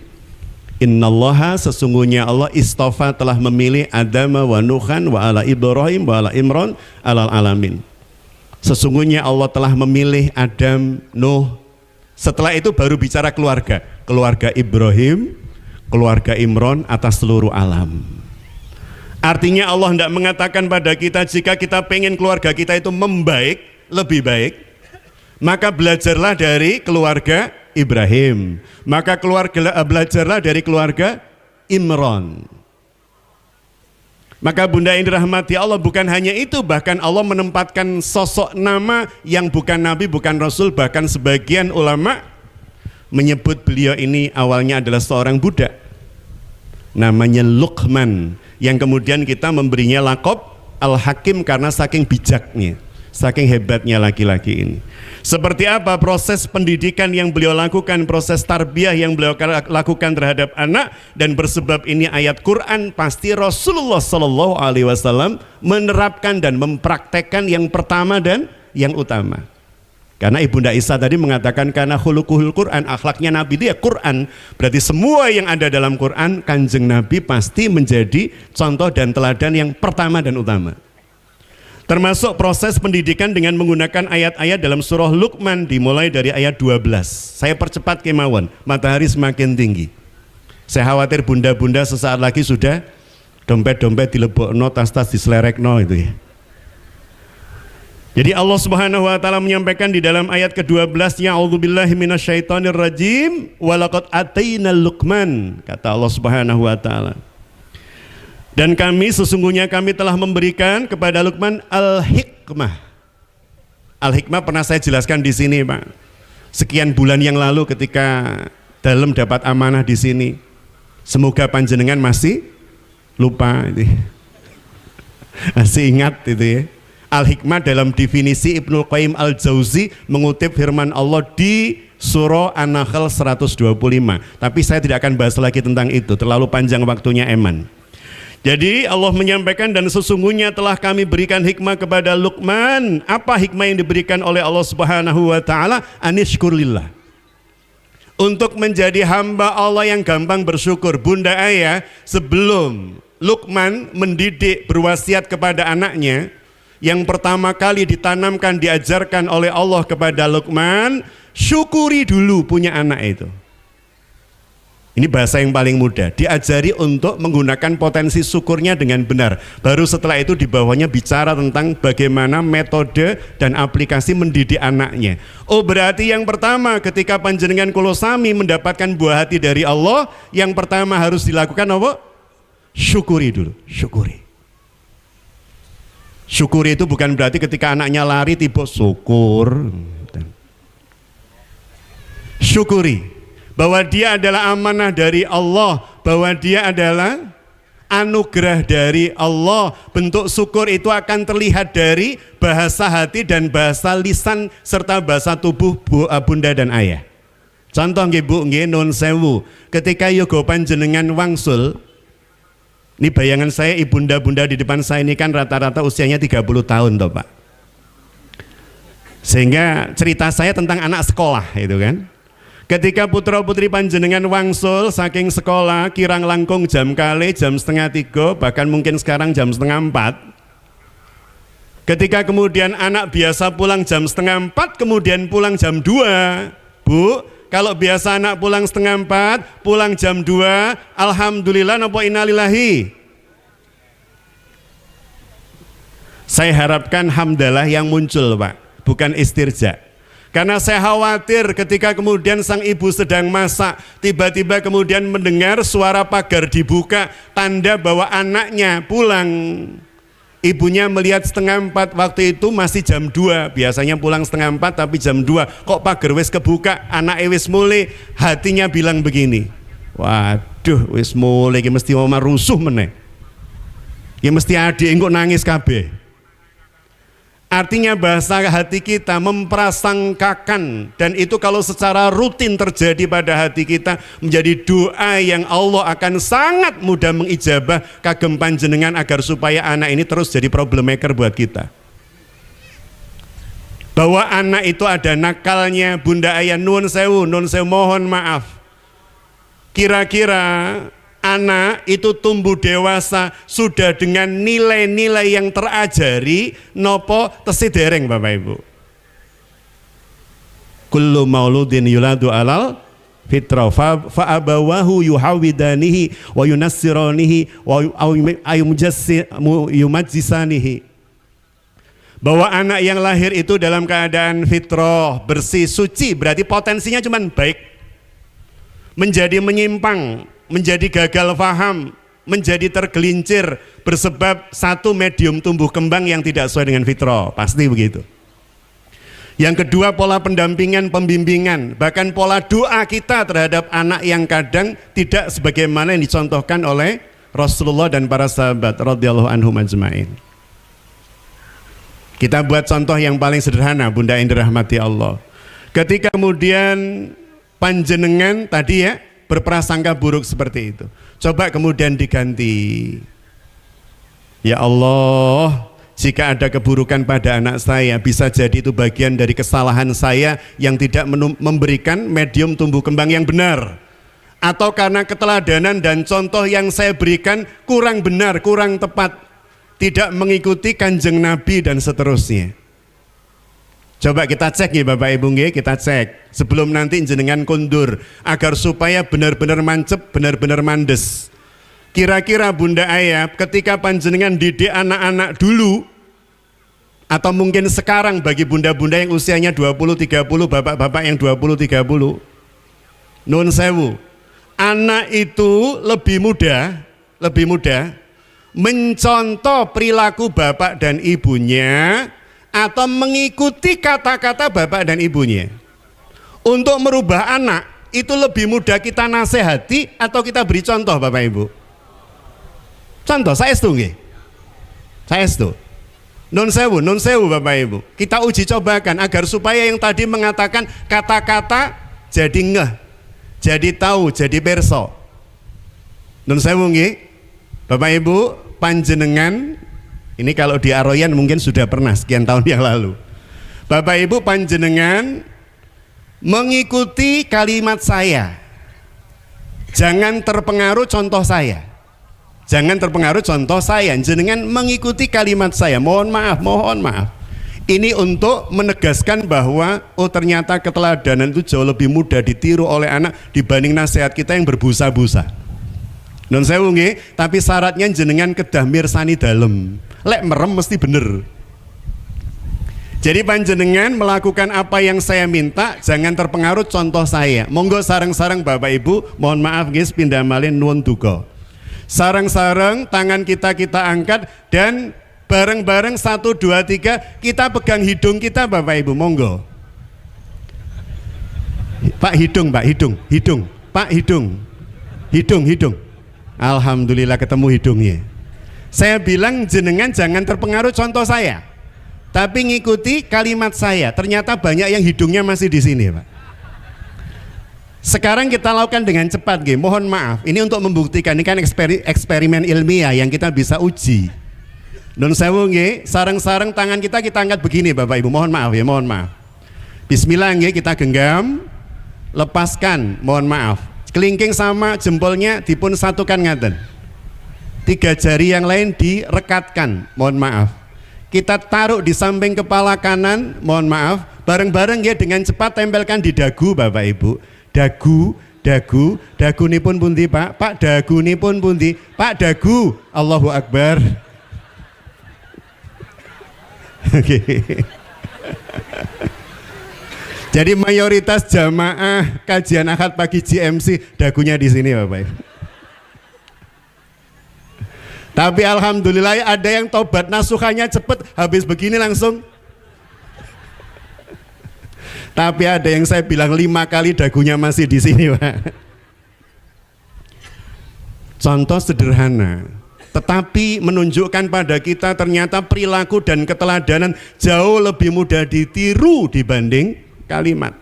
Speaker 1: Innallaha, sesungguhnya Allah istofa telah memilih Adam wa Nuhan wa ala Ibrahim wa ala Imran alal alamin. Sesungguhnya Allah telah memilih Adam, Nuh. Setelah itu baru bicara keluarga, keluarga Ibrahim, keluarga Imran atas seluruh alam. Artinya Allah tidak mengatakan pada kita jika kita pengen keluarga kita itu membaik, lebih baik, maka belajarlah dari keluarga Ibrahim, maka belajarlah dari keluarga Imran. Maka Bunda yang dirahmati Allah, bukan hanya itu, bahkan Allah menempatkan sosok nama yang bukan nabi, bukan rasul. Bahkan sebagian ulama menyebut beliau ini awalnya adalah seorang budak, namanya Luqman, yang kemudian kita memberinya lakop Al-Hakim karena saking bijaknya, saking hebatnya laki-laki ini. Seperti apa proses pendidikan yang beliau lakukan, proses tarbiyah yang beliau lakukan terhadap anak, dan bersebab ini ayat Quran, pasti Rasulullah SAW menerapkan dan mempraktekkan yang pertama dan yang utama. Karena Ibunda Isa tadi mengatakan karena khuluquhul Quran, akhlaknya Nabi dia Quran. Berarti semua yang ada dalam Quran, Kanjeng Nabi pasti menjadi contoh dan teladan yang pertama dan utama. Termasuk proses pendidikan dengan menggunakan ayat-ayat dalam surah Luqman dimulai dari ayat 12. Saya percepat kemauan, matahari semakin tinggi. Saya khawatir bunda-bunda sesaat lagi sudah dompet-dompet dilebokno, tas-tas diselerekno itu ya. Jadi Allah Subhanahu wa taala menyampaikan di dalam ayat ke-12, A'udzubillahi minasyaitonirrajim, walaqad atainal Luqman, kata Allah Subhanahu wa taala. Dan sesungguhnya kami telah memberikan kepada Luqman al-hikmah. Al-hikmah pernah saya jelaskan di sini, Pak. Sekian bulan yang lalu ketika dalam dapat amanah di sini. Semoga panjenengan masih lupa itu. Masih ingat itu ya. Al-Hikmah dalam definisi Ibnu Qayyim Al-Jauzi mengutip firman Allah di surah An-Nahl 125. Tapi saya tidak akan bahas lagi tentang itu, terlalu panjang waktunya Eman. Jadi Allah menyampaikan, dan sesungguhnya telah kami berikan hikmah kepada Luqman. Apa hikmah yang diberikan oleh Allah Subhanahu wa taala? Anishkurlillah. Untuk menjadi hamba Allah yang gampang bersyukur. Bunda ayah, sebelum Luqman mendidik, berwasiat kepada anaknya, yang pertama kali ditanamkan, diajarkan oleh Allah kepada Luqman, syukuri dulu punya anak itu. Ini bahasa yang paling mudah, diajari untuk menggunakan potensi syukurnya dengan benar. Baru setelah itu di bawahnya bicara tentang bagaimana metode dan aplikasi mendidik anaknya. Oh, berarti yang pertama ketika panjenengan kulo sami mendapatkan buah hati dari Allah, yang pertama harus dilakukan apa? Syukuri dulu, syukuri. Syukuri itu bukan berarti ketika anaknya lari tiba syukur. Syukuri bahwa dia adalah amanah dari Allah, bahwa dia adalah anugerah dari Allah. Bentuk syukur itu akan terlihat dari bahasa hati dan bahasa lisan serta bahasa tubuh bunda dan ayah. Contoh nggih Bu, nggih nun sewu, ketika yoga panjenengan wangsul. Ini bayangan saya, ibunda-bunda di depan saya ini kan rata-rata usianya 30 tahun toh Pak. Sehingga cerita saya tentang anak sekolah itu kan. Ketika putra-putri panjenengan wangsul saking sekolah, kirang langkung jam kali, jam 2:30, bahkan mungkin sekarang jam 3:30. Ketika kemudian anak biasa pulang jam 3:30, kemudian pulang jam 2, Bu, kalau biasa anak pulang 3:30, pulang jam 2, alhamdulillah napa innalillahi. Saya harapkan hamdalah yang muncul Pak, bukan istirja. Karena saya khawatir ketika kemudian sang ibu sedang masak, tiba-tiba kemudian mendengar suara pagar dibuka, tanda bahwa anaknya pulang. Ibunya melihat 3:30, waktu itu masih jam 2, biasanya pulang 3:30 tapi jam 2, kok pagar wis kebuka, anak wis mulai, hatinya bilang begini, waduh wis mulai, mesti mama rusuh meneh, ya mesti adik engkau nangis kabeh. Artinya bahasa hati kita memprasangkakan, dan itu kalau secara rutin terjadi pada hati kita menjadi doa yang Allah akan sangat mudah mengijabah kagem panjenengan agar supaya anak ini terus jadi problem maker buat kita. Bahwa anak itu ada nakalnya, Bunda Ayah nun sewu mohon maaf. Kira-kira anak itu tumbuh dewasa sudah dengan nilai-nilai yang terajari nopo tesi dereng Bapak Ibu. Kullu mauludin yuladu alal fitrah fa abawahu yuhawidanihi wa yunassiranihi wa yumajjisanihi. Bahwa anak yang lahir itu dalam keadaan fitrah, bersih, suci, berarti potensinya cuma baik. Menjadi menyimpang, menjadi gagal faham, menjadi tergelincir bersebab satu medium tumbuh kembang yang tidak sesuai dengan fitrah, pasti begitu. Yang kedua, pola pendampingan, pembimbingan, bahkan pola doa kita terhadap anak yang kadang tidak sebagaimana yang dicontohkan oleh Rasulullah dan para sahabat radhiyallahu anhum ajmain. Kita buat contoh yang paling sederhana, Bunda yang dirahmati Allah. Ketika kemudian panjenengan tadi ya berprasangka buruk seperti itu, coba kemudian diganti, ya Allah, jika ada keburukan pada anak saya, bisa jadi itu bagian dari kesalahan saya yang tidak memberikan medium tumbuh kembang yang benar, atau karena keteladanan dan contoh yang saya berikan kurang benar, kurang tepat, tidak mengikuti kanjeng Nabi dan seterusnya. Coba kita cek ya Bapak Ibu, kita cek sebelum nanti jenengan kundur, agar supaya benar-benar mancep, benar-benar mandes. Kira-kira Bunda Ayah ketika panjenengan didik anak-anak dulu, atau mungkin sekarang bagi bunda-bunda yang usianya 20-30, bapak-bapak yang 20-30, nun sewu, anak itu lebih mudah mencontoh perilaku bapak dan ibunya atau mengikuti kata-kata bapak dan ibunya. Untuk merubah anak itu lebih mudah kita nasihati atau kita beri contoh Bapak Ibu? Contoh, saya setuju. Non sewu Bapak Ibu. Kita uji cobakan agar supaya yang tadi mengatakan kata-kata jadi ngeh, jadi tahu, jadi perso. Non sewu nggih. Bapak Ibu panjenengan, ini kalau di Aroyan mungkin sudah pernah sekian tahun yang lalu. Bapak Ibu panjenengan mengikuti kalimat saya. Jangan terpengaruh contoh saya. Jenengan mengikuti kalimat saya. Mohon maaf. Ini untuk menegaskan bahwa ternyata keteladanan itu jauh lebih mudah ditiru oleh anak dibanding nasihat kita yang berbusa-busa. Non sewu nggih, tapi syaratnya jenengan kedah mirsani dalem. Lek merem mesti bener. Jadi panjenengan melakukan apa yang saya minta, jangan terpengaruh contoh saya. Monggo sareng-sareng Bapak Ibu, mohon maaf guys, pindah malin nuwun duka. Sareng-sareng tangan kita angkat dan bareng-bareng 1, 2, 3 kita pegang hidung kita Bapak Ibu, monggo. Pak hidung. Pak hidung. Alhamdulillah ketemu hidungnya. Saya bilang jenengan jangan terpengaruh contoh saya, tapi ngikuti kalimat saya. Ternyata banyak yang hidungnya masih di sini, Pak. Sekarang kita lakukan dengan cepat, G. Mohon maaf. Ini untuk membuktikan, ini kan eksperimen ilmiah yang kita bisa uji. Nun sewu nggih, sareng-sareng tangan kita angkat begini, Bapak Ibu. Mohon maaf ya, mohon maaf. Bismillah nggih, kita genggam, lepaskan, mohon maaf. Kelingking sama jempolnya dipun satukan ngaten. 3 jari yang lain direkatkan, mohon maaf. Kita taruh di samping kepala kanan, mohon maaf. Bareng-bareng ya dengan cepat tempelkan di dagu Bapak Ibu. Dagu nipun pundi Pak? Pak dagu nipun pundi? Pak dagu. Allahu Akbar. Oke. Jadi mayoritas jamaah kajian akad pagi GMC dagunya di sini Bapak Ibu. Tapi alhamdulillah ada yang tobat nasuhannya cepet, habis begini langsung. Tapi ada yang saya bilang 5 kali dagunya masih di sini Pak. Contoh sederhana, tetapi menunjukkan pada kita ternyata perilaku dan keteladanan jauh lebih mudah ditiru dibanding kalimat.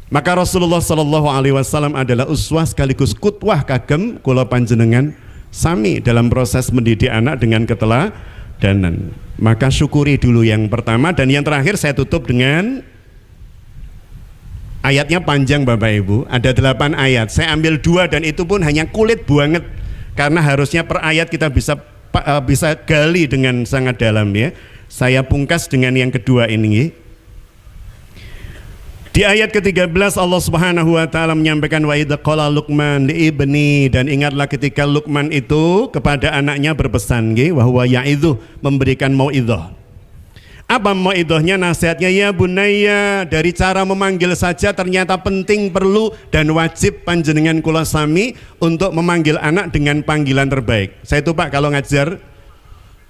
Speaker 1: Maka Rasulullah Shallallahu Alaihi Wasallam adalah uswah sekaligus kutwah kagem kula panjenengan sami dalam proses mendidik anak dengan keteladanan. Maka syukuri dulu yang pertama, dan yang terakhir saya tutup dengan ayatnya panjang Bapak Ibu, ada 8 ayat. Saya ambil 2 dan itu pun hanya kulit banget karena harusnya per ayat kita bisa gali dengan sangat dalam ya. Saya pungkas dengan yang kedua ini. Di ayat ke-13 Allah Subhanahu wa taala menyampaikan wa idza qala Luqman li ibni, dan ingatlah ketika Luqman itu kepada anaknya berpesan nggih, wa huwa ya'idhu, memberikan mauidhah. Apa mauidhahnya, nasihatnya? Ya bunayya, dari cara memanggil saja ternyata penting, perlu dan wajib panjenengan kula sami untuk memanggil anak dengan panggilan terbaik. Saya itu Pak kalau ngajar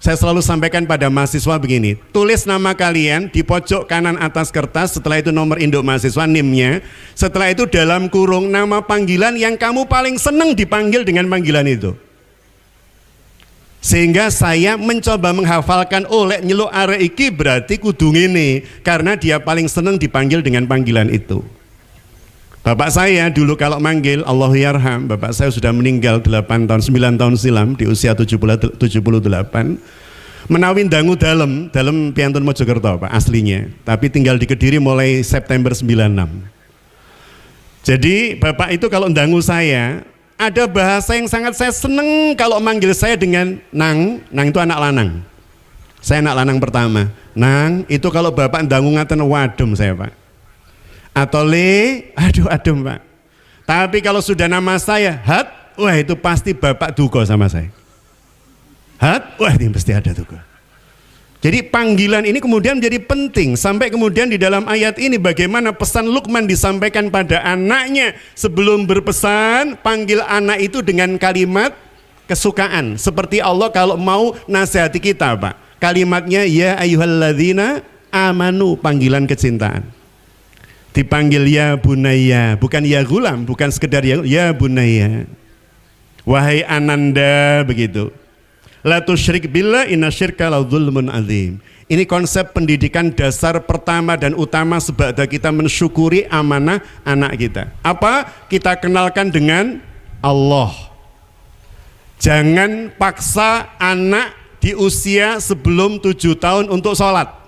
Speaker 1: saya selalu sampaikan pada mahasiswa begini, tulis nama kalian di pojok kanan atas kertas, setelah itu nomor induk mahasiswa NIM-nya, setelah itu dalam kurung nama panggilan yang kamu paling senang dipanggil dengan panggilan itu. Sehingga saya mencoba menghafalkan, oleh nyeluk arek iki berarti kudu ngene, karena dia paling senang dipanggil dengan panggilan itu. Bapak saya dulu kalau manggil Allahu yarham, bapak saya sudah meninggal 9 tahun silam di usia 78, menawi dangu dalam piantun Mojokerto Pak aslinya, tapi tinggal di Kediri mulai September 96. Jadi bapak itu kalau dangu saya, ada bahasa yang sangat saya seneng kalau manggil saya dengan nang itu anak lanang. Saya anak lanang pertama. Nang itu kalau bapak dangu ngaten wadum saya Pak. Atau aduh Pak. Tapi kalau sudah nama saya Hat, wah itu pasti bapak duka sama saya. Hat, wah ini pasti ada duka. Jadi panggilan ini kemudian menjadi penting, sampai kemudian di dalam ayat ini bagaimana pesan Luqman disampaikan pada anaknya. Sebelum berpesan, panggil anak itu dengan kalimat kesukaan, seperti Allah kalau mau nasihati kita Pak, kalimatnya ya ayyuhalladzina amanu, panggilan kecintaan. Dipanggil ya bunaya, bukan ya gulam, bukan sekedar ya bunaya, wahai ananda, begitu. La tusyrik billah inna syirka la dzulmun azim. Ini konsep pendidikan dasar pertama dan utama sebada kita mensyukuri amanah anak kita. Apa? Kita kenalkan dengan Allah. Jangan paksa anak di usia sebelum 7 tahun untuk sholat.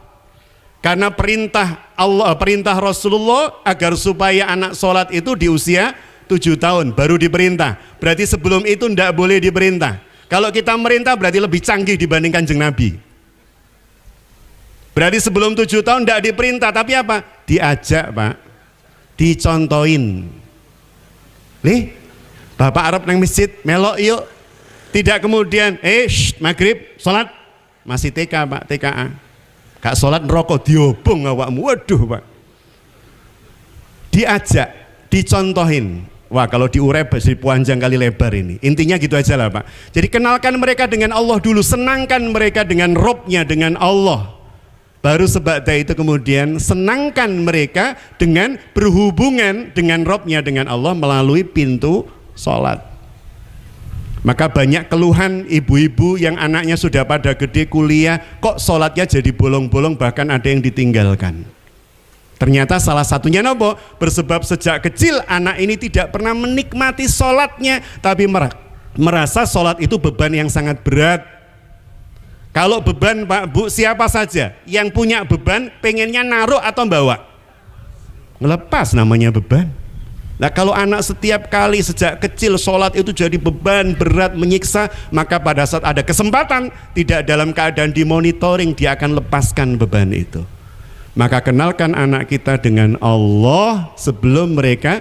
Speaker 1: Karena perintah Allah, perintah Rasulullah agar supaya anak sholat itu di usia 7 tahun baru diperintah. Berarti sebelum itu tidak boleh diperintah. Kalau kita merintah berarti lebih canggih dibandingkan Kanjeng Nabi. Berarti sebelum 7 tahun tidak diperintah, tapi apa? Diajak Pak, dicontohin. Nih, Bapak Arab nang masjid, melok yuk. Tidak kemudian, maghrib, sholat. Masih TK Pak, TKA. Gak sholat neraka diobong awakmu, waduh Pak. Diajak, dicontohin. Wah kalau diurai masih panjang kali lebar ini. Intinya gitu aja lah Pak. Jadi kenalkan mereka dengan Allah dulu, senangkan mereka dengan Robnya, dengan Allah. Baru sebab itu kemudian senangkan mereka dengan berhubungan dengan Robnya, dengan Allah melalui pintu sholat. Maka banyak keluhan ibu-ibu yang anaknya sudah pada gede kuliah, kok sholatnya jadi bolong-bolong, bahkan ada yang ditinggalkan. Ternyata salah satunya nopo? Bersebab sejak kecil anak ini tidak pernah menikmati sholatnya, tapi merasa sholat itu beban yang sangat berat. Kalau beban Pak Bu, siapa saja yang punya beban pengennya naruh atau bawa? Ngelepas namanya beban. Nah kalau anak setiap kali sejak kecil sholat itu jadi beban berat menyiksa, maka pada saat ada kesempatan tidak dalam keadaan dimonitoring, dia akan lepaskan beban itu. Maka kenalkan anak kita dengan Allah sebelum mereka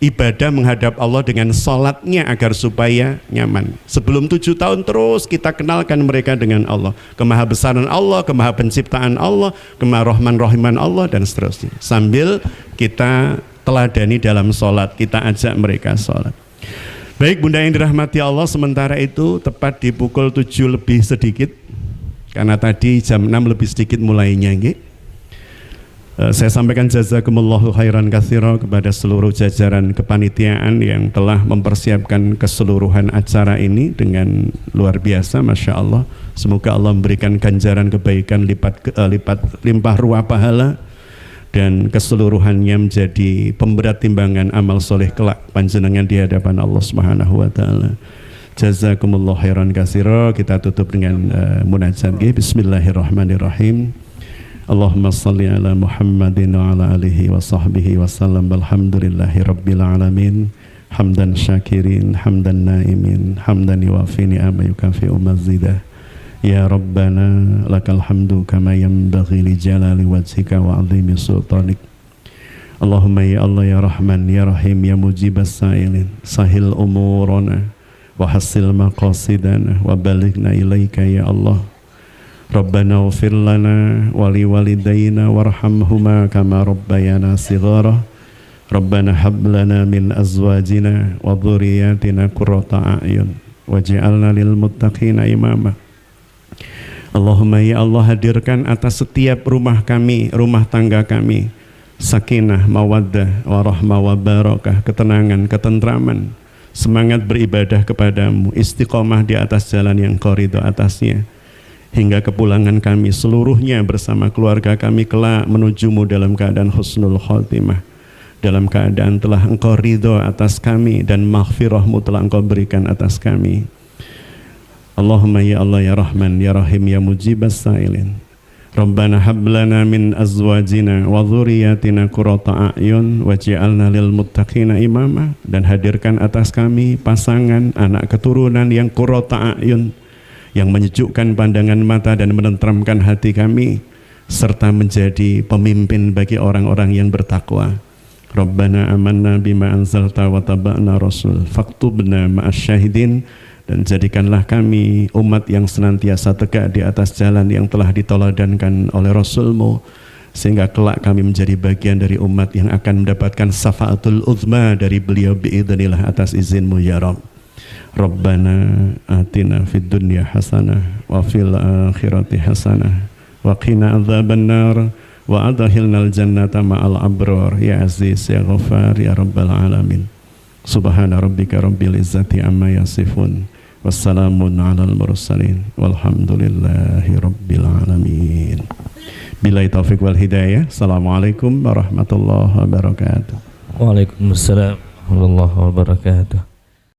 Speaker 1: ibadah menghadap Allah dengan sholatnya agar supaya nyaman. Sebelum 7 tahun terus kita kenalkan mereka dengan Allah, kemahabesaran Allah, kemaha penciptaan Allah, kemaha rahman rahiman Allah, dan seterusnya. Sambil kita teladani dalam sholat, kita ajak mereka sholat. Baik Bunda yang dirahmati Allah, sementara itu tepat di pukul 7 lebih sedikit, karena tadi jam 6 lebih sedikit mulainya, saya sampaikan jazakumullahu khairan katsira kepada seluruh jajaran kepanitiaan yang telah mempersiapkan keseluruhan acara ini dengan luar biasa, Masya Allah. Semoga Allah memberikan ganjaran kebaikan limpah ruah pahala dan keseluruhannya menjadi pemberat timbangan amal soleh kelak panjenengan di hadapan Allah Subhanahu wa taala. Jazakumullahu khairan katsira. Kita tutup dengan munajat. Bismillahirrahmanirrahim. Allahumma salli ala Muhammadin wa ala alihi wa sahbihi wa sallam. Alhamdulillahi rabbil alamin. Hamdan syakirin, hamdan naimin, hamdan yuwafi ni'ama yukafi'u mazidah. Ya Rabbana lakal hamdu kama yanbaghi li jalali wajhika wa azimi sultanik. Allahumma ya Allah ya Rahman ya Rahim ya mujibas sa'ilin, sahil umurana wa hasil maqasidana wa balighna ilaika ya Allah. Rabbana ufir lana wali walidayna warhamhuma kama rabbayana sighara. Rabbana hab lana min azwajina wa dhurriyyatina qurrata a'yun waj'alna lil muttaqina imama. Allahumma ya Allah, hadirkan atas setiap rumah kami, rumah tangga kami, sakinah, mawaddah, warahmah, wabarakah, ketenangan, ketentraman, semangat beribadah kepadamu, istiqomah di atas jalan yang Kau ridho atasnya, hingga kepulangan kami seluruhnya bersama keluarga kami kelak menujumu dalam keadaan husnul khotimah, dalam keadaan telah Engkau ridho atas kami dan maghfirahmu telah Engkau berikan atas kami. Allahumma ya Allah ya Rahman ya Rahim ya mujibas sa'ilin. Rabbana hablana min azwajina wa dhurriyyatina qurrata a'yun waj'alna lil muttaqina imama. Dan hadirkan atas kami pasangan, anak keturunan yang qurrata a'yun, yang menyejukkan pandangan mata dan menenteramkan hati kami, serta menjadi pemimpin bagi orang-orang yang bertakwa. Rabbana amanna bima anzalta wa taba'na rasul faktubna ma'as syahidin. Dan jadikanlah kami umat yang senantiasa tegak di atas jalan yang telah ditoladankan oleh Rasulmu, sehingga kelak kami menjadi bagian dari umat yang akan mendapatkan syafaatul uzma dari beliau biidznillah atas izinmu ya Rabb. Rabbana atina fid dunya hasanah wa fil akhirati hasanah wa qina adzabannar wa adkhilnal jannata ma'al abrar ya aziz ya ghafar ya rabbal alamin. Subhana rabbika rabbil izzati amma yasifun wassalamun alal mursalin walhamdulillahi rabbil alamin. Billahi taufiq wal hidayah. Assalamualaikum warahmatullahi wabarakatuh.
Speaker 2: Waalaikumsalam warahmatullahi wabarakatuh.